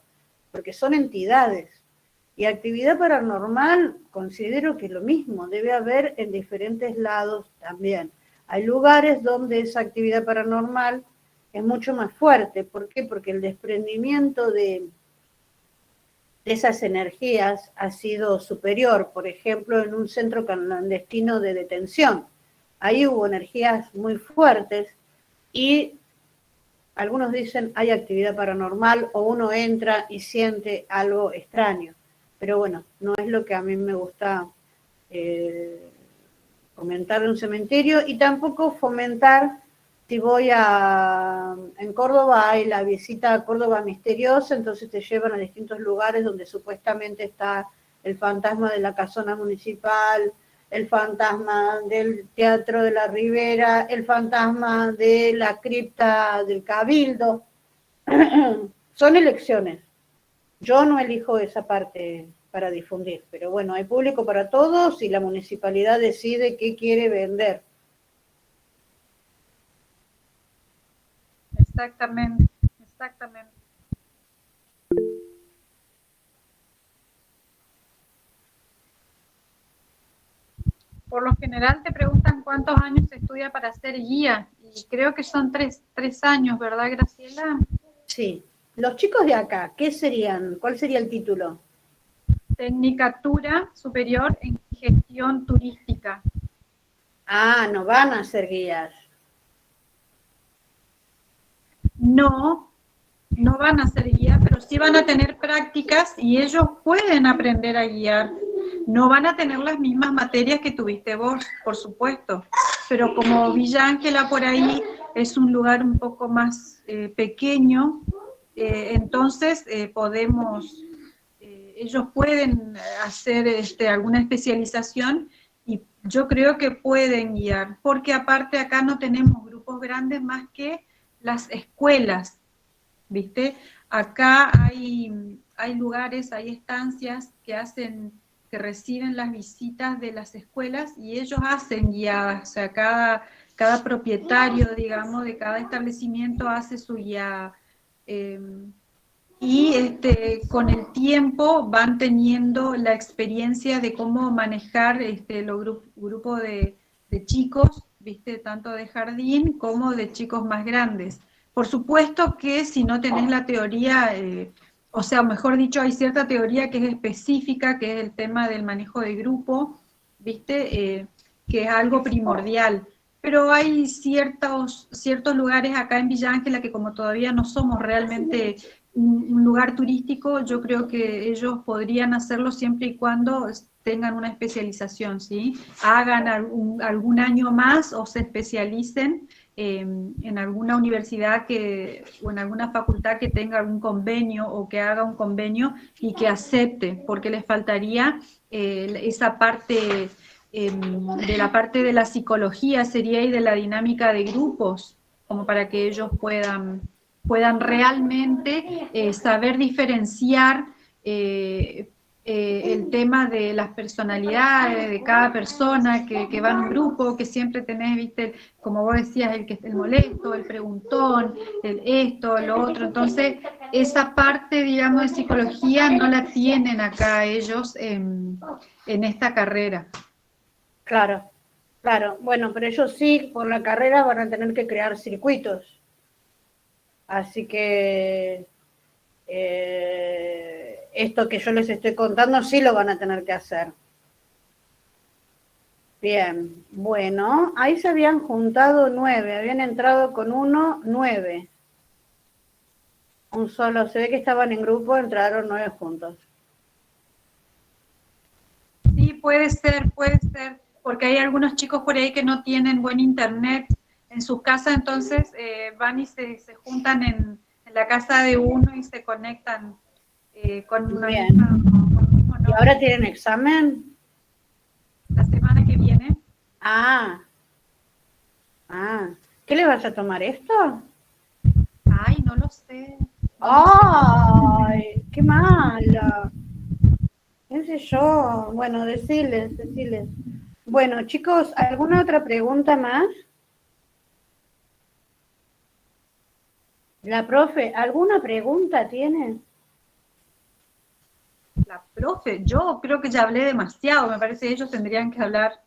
porque son entidades. Y actividad paranormal considero que lo mismo, debe haber en diferentes lados también. Hay lugares donde esa actividad paranormal es mucho más fuerte. ¿Por qué? Porque el desprendimiento de esas energías ha sido superior. Por ejemplo, en un centro clandestino de detención. Ahí hubo energías muy fuertes y algunos dicen hay actividad paranormal o uno entra y siente algo extraño. Pero bueno, no es lo que a mí me gusta comentar de un cementerio y tampoco fomentar Si voy en Córdoba hay la visita a Córdoba misteriosa, entonces te llevan a distintos lugares donde supuestamente está el fantasma de la casona municipal, el fantasma del Teatro de la Ribera, el fantasma de la cripta del Cabildo. Son elecciones. Yo no elijo esa parte para difundir, pero bueno, hay público para todos y la municipalidad decide qué quiere vender. Exactamente, exactamente. Por lo general te preguntan cuántos años se estudia para ser guía, y creo que son tres años, ¿verdad, Graciela? Sí. Los chicos de acá, ¿qué serían? ¿Cuál sería el título? Tecnicatura superior en gestión turística. Ah, no van a ser guías. No, no van a ser guía, pero sí van a tener prácticas y ellos pueden aprender a guiar. No van a tener las mismas materias que tuviste vos, por supuesto, pero como Villa Ángela por ahí es un lugar un poco más pequeño, entonces ellos pueden hacer alguna especialización y yo creo que pueden guiar, porque aparte acá no tenemos grupos grandes más que las escuelas, ¿viste? Acá hay lugares, hay estancias que reciben las visitas de las escuelas y ellos hacen guiadas, o sea, cada propietario, digamos, de cada establecimiento hace su guiada. Y con el tiempo van teniendo la experiencia de cómo manejar los grupos de chicos, ¿viste? Tanto de jardín como de chicos más grandes. Por supuesto que si no tenés la teoría, o sea, mejor dicho, hay cierta teoría que es específica, que es el tema del manejo de grupo, ¿viste? Que es algo primordial. Pero hay ciertos lugares acá en Villa Ángela que como todavía no somos realmente un lugar turístico, yo creo que ellos podrían hacerlo siempre y cuando tengan una especialización, ¿sí? Hagan algún año más o se especialicen en alguna universidad o en alguna facultad que tenga algún convenio o que haga un convenio y que acepte, porque les faltaría esa parte de la parte de la psicología sería y de la dinámica de grupos, como para que ellos puedan realmente saber diferenciar el tema de las personalidades de cada persona que va en un grupo, que siempre tenés, viste, como vos decías, el molesto, el preguntón, el esto, lo otro. Entonces, esa parte, digamos, de psicología no la tienen acá ellos en esta carrera. Claro, claro. Bueno, pero ellos sí, por la carrera van a tener que crear circuitos. Así que esto que yo les estoy contando sí lo van a tener que hacer. Bien, bueno, ahí se habían juntado 9, habían entrado con 9. Un solo, se ve que estaban en grupo, entraron 9 juntos. Sí, puede ser, porque hay algunos chicos por ahí que no tienen buen internet en sus casas, entonces van y se juntan en la casa de uno y se conectan con una misma, con un mismo ¿Y ahora tienen examen? La semana que viene. Ah. ¿Qué le vas a tomar esto? Ay, no lo sé. ¡Ay! ¡Qué mala! ¿Qué sé yo? Bueno, decirles. Bueno, chicos, ¿alguna otra pregunta más? La profe, ¿alguna pregunta tiene? La profe, yo creo que ya hablé demasiado, me parece que ellos tendrían que hablar.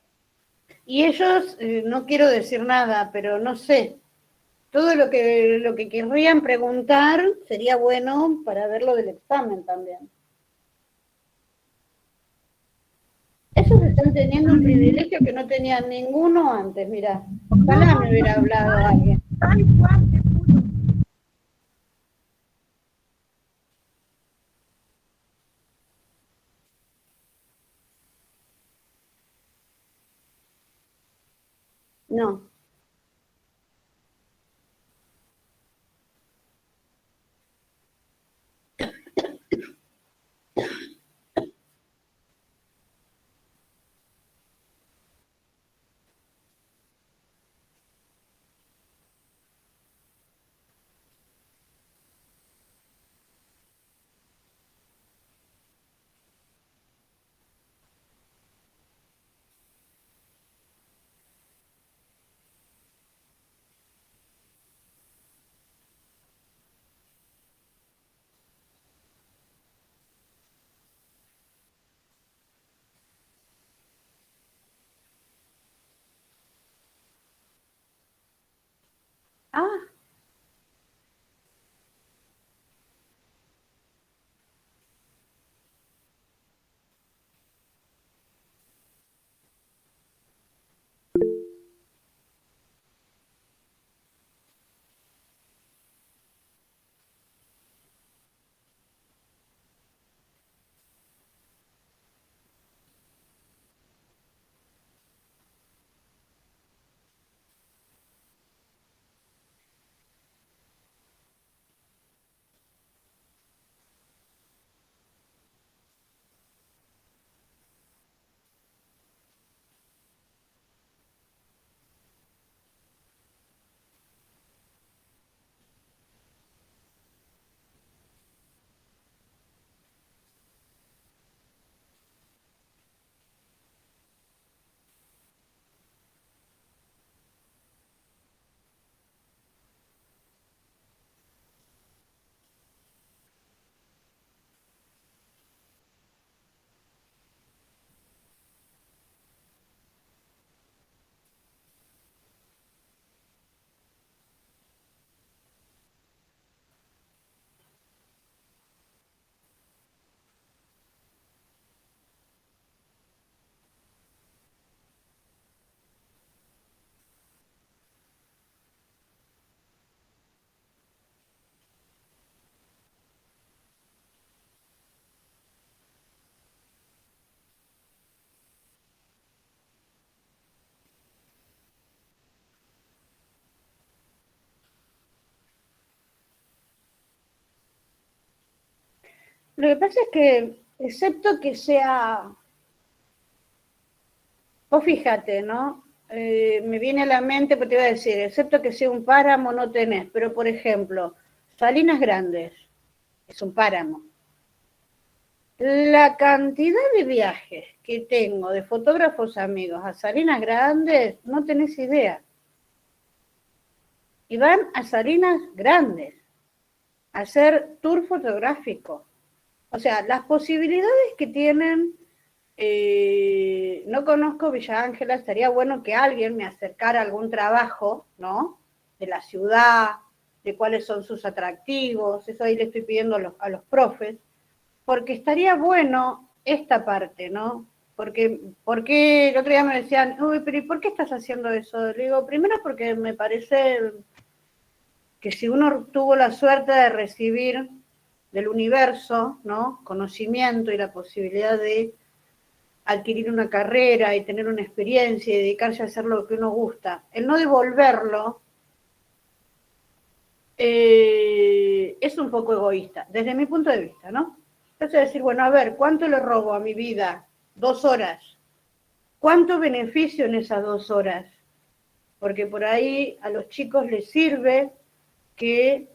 Y ellos, no quiero decir nada, pero no sé. Todo lo que querrían preguntar sería bueno para ver lo del examen también. Ellos están teniendo un privilegio que no tenían ninguno antes, mira. Ojalá me hubiera hablado alguien. Ay, Juan, te juro. No. Ah, lo que pasa es que, excepto que sea, vos fíjate, ¿no? Me viene a la mente, pues te iba a decir, excepto que sea un páramo no tenés, pero por ejemplo, Salinas Grandes es un páramo. La cantidad de viajes que tengo de fotógrafos amigos a Salinas Grandes, no tenés idea. Y van a Salinas Grandes a hacer tour fotográfico. O sea, las posibilidades que tienen, no conozco Villa Ángela, estaría bueno que alguien me acercara a algún trabajo, ¿no? De la ciudad, de cuáles son sus atractivos, eso ahí le estoy pidiendo a los profes, porque estaría bueno esta parte, ¿no? Porque el otro día me decían, uy, pero ¿y por qué estás haciendo eso? Le digo, primero porque me parece que si uno tuvo la suerte de recibir del universo, ¿no? Conocimiento y la posibilidad de adquirir una carrera y tener una experiencia y dedicarse a hacer lo que uno gusta, el no devolverlo es un poco egoísta, desde mi punto de vista, ¿no? Entonces decir, bueno, a ver, ¿cuánto le robo a mi vida? 2 horas. ¿Cuánto beneficio en esas 2 horas? Porque por ahí a los chicos les sirve que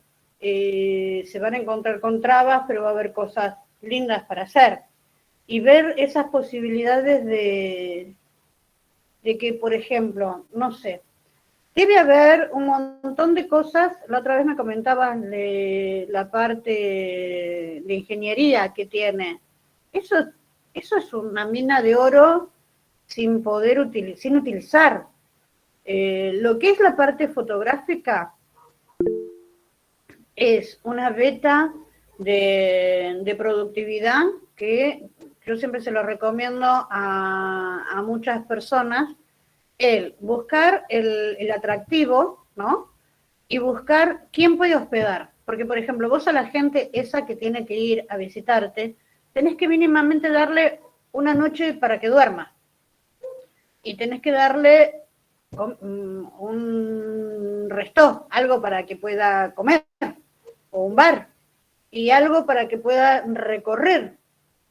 se van a encontrar con trabas, pero va a haber cosas lindas para hacer. Y ver esas posibilidades de que, por ejemplo, no sé, debe haber un montón de cosas. La otra vez me comentaban de la parte de ingeniería que tiene. Eso es una mina de oro sin utilizar. Lo que es la parte fotográfica es una beta de productividad que yo siempre se lo recomiendo a muchas personas, el buscar el atractivo, ¿no? Y buscar quién puede hospedar. Porque, por ejemplo, vos a la gente esa que tiene que ir a visitarte, tenés que mínimamente darle una noche para que duerma. Y tenés que darle un resto, algo para que pueda comer, o un bar, y algo para que pueda recorrer,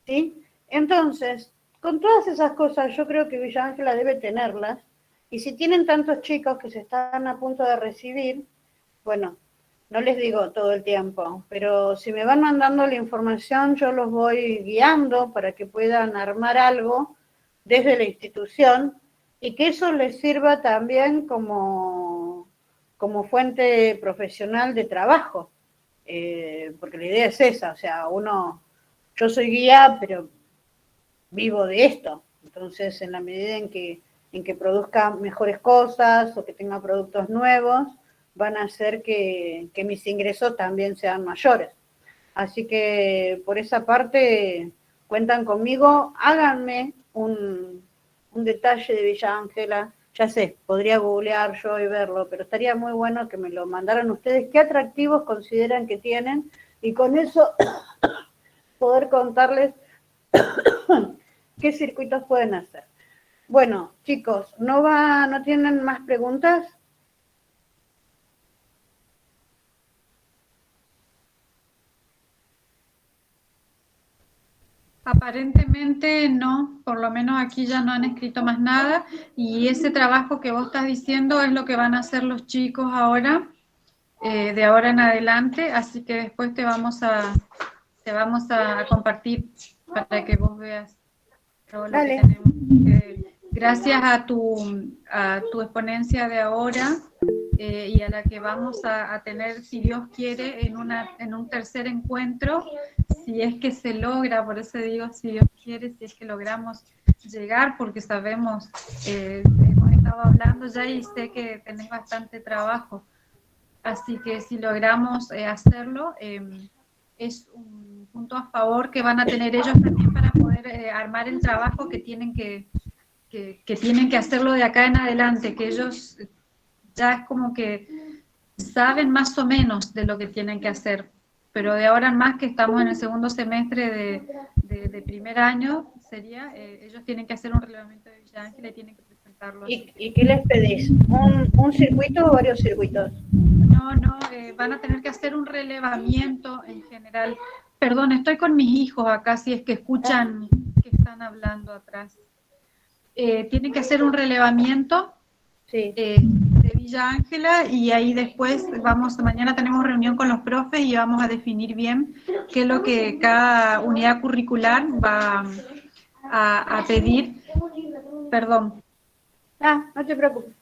¿sí? Entonces, con todas esas cosas, yo creo que Villa Ángela debe tenerlas, y si tienen tantos chicos que se están a punto de recibir, bueno, no les digo todo el tiempo, pero si me van mandando la información, yo los voy guiando para que puedan armar algo desde la institución, y que eso les sirva también como fuente profesional de trabajo, porque la idea es esa, o sea, yo soy guía, pero vivo de esto, entonces en la medida en que produzca mejores cosas o que tenga productos nuevos, van a hacer que mis ingresos también sean mayores. Así que por esa parte cuentan conmigo, háganme un detalle de Villa Ángela. Ya sé, podría googlear yo y verlo, pero estaría muy bueno que me lo mandaran ustedes, qué atractivos consideran que tienen, y con eso poder contarles qué circuitos pueden hacer. Bueno, chicos, ¿no tienen más preguntas? Aparentemente no, por lo menos aquí ya no han escrito más nada, y ese trabajo que vos estás diciendo es lo que van a hacer los chicos ahora, de ahora en adelante, así que después te vamos a compartir para que vos veas todo lo que Dale. tenemos. Gracias a tu exponencia de ahora, y a la que vamos a tener, si Dios quiere, en un tercer encuentro, si es que se logra, por eso digo, si Dios quiere, si es que logramos llegar, porque sabemos, hemos estado hablando ya y sé que tenés bastante trabajo, así que si logramos hacerlo, es un punto a favor que van a tener ellos también para poder armar el trabajo que tienen que hacerlo de acá en adelante, que ellos ya es como que saben más o menos de lo que tienen que hacer, pero de ahora en más, que estamos en el segundo semestre de primer año, ellos tienen que hacer un relevamiento de Villa Ángela y tienen que presentarlo. ¿Y qué les pedís? ¿Un circuito o varios circuitos? No, van a tener que hacer un relevamiento en general. Perdón, estoy con mis hijos acá, si es que escuchan que están hablando atrás. Tienen que hacer un relevamiento, sí, de Villa Ángela, y ahí después mañana tenemos reunión con los profes y vamos a definir bien qué es lo que cada unidad curricular va a pedir. Perdón. No te preocupes.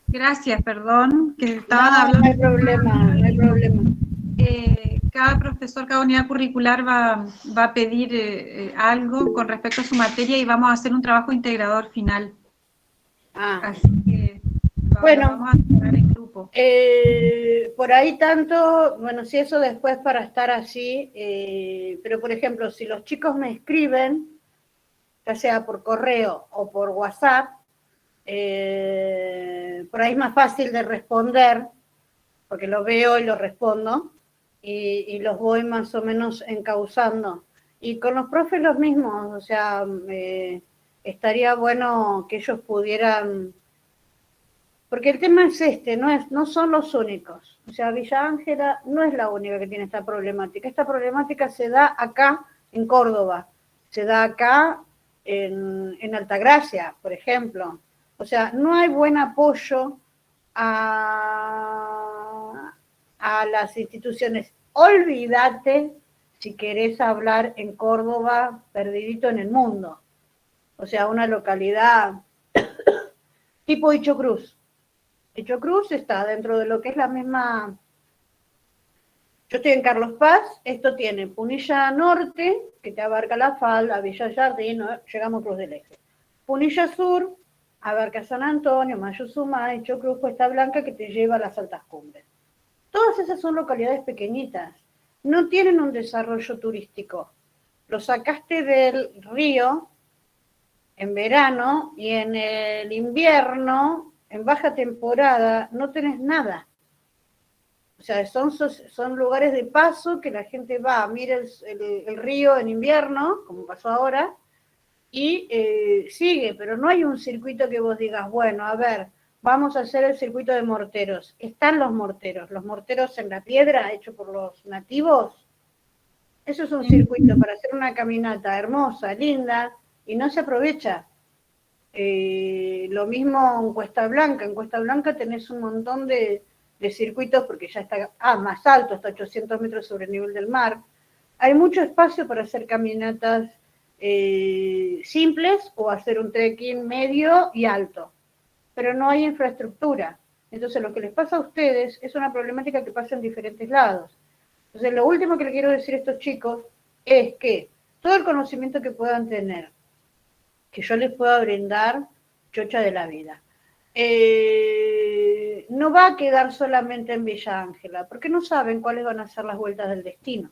Gracias, perdón, que estaban hablando. No hay problema, no hay problema. Cada profesor, cada unidad curricular va a pedir algo con respecto a su materia, y vamos a hacer un trabajo integrador final. Así que bueno, vamos a trabajar en grupo. Por ahí tanto, bueno, si eso después para estar así, pero por ejemplo, si los chicos me escriben, ya sea por correo o por WhatsApp, por ahí es más fácil de responder, porque lo veo y lo respondo, y los voy más o menos encauzando. Y con los profes los mismos, o sea, estaría bueno que ellos pudieran, porque el tema es no son los únicos. O sea, Villa Ángela no es la única que tiene esta problemática. Esta problemática se da acá en Córdoba, se da acá en Altagracia, por ejemplo. O sea, no hay buen apoyo a las instituciones. Olvídate si querés hablar en Córdoba, perdidito en el mundo. O sea, una localidad tipo Hicho Cruz. Hicho Cruz está dentro de lo que es la misma. Yo estoy en Carlos Paz, esto tiene Punilla Norte, que te abarca La Falda, Villa Jardín, llegamos a Cruz del Eje. Punilla Sur, abarca San Antonio, Mayuzuma, Hicho Cruz, Cuesta Blanca, que te lleva a las altas cumbres. Todas esas son localidades pequeñitas, no tienen un desarrollo turístico. Lo sacaste del río en verano y en el invierno, en baja temporada, no tenés nada. O sea, son lugares de paso que la gente va, mira el río en invierno, como pasó ahora, y sigue, pero no hay un circuito que vos digas, bueno, a ver, vamos a hacer el circuito de morteros. Están los morteros en la piedra, hecho por los nativos. Eso es un circuito para hacer una caminata hermosa, linda, y no se aprovecha. Lo mismo en Cuesta Blanca tenés un montón de circuitos, porque ya está más alto, hasta 800 metros sobre el nivel del mar. Hay mucho espacio para hacer caminatas simples o hacer un trekking medio y alto, pero no hay infraestructura. Entonces lo que les pasa a ustedes es una problemática que pasa en diferentes lados. Entonces lo último que le quiero decir a estos chicos es que todo el conocimiento que puedan tener, que yo les pueda brindar, chocha de la vida. no va a quedar solamente en Villa Ángela, porque no saben cuáles van a ser las vueltas del destino.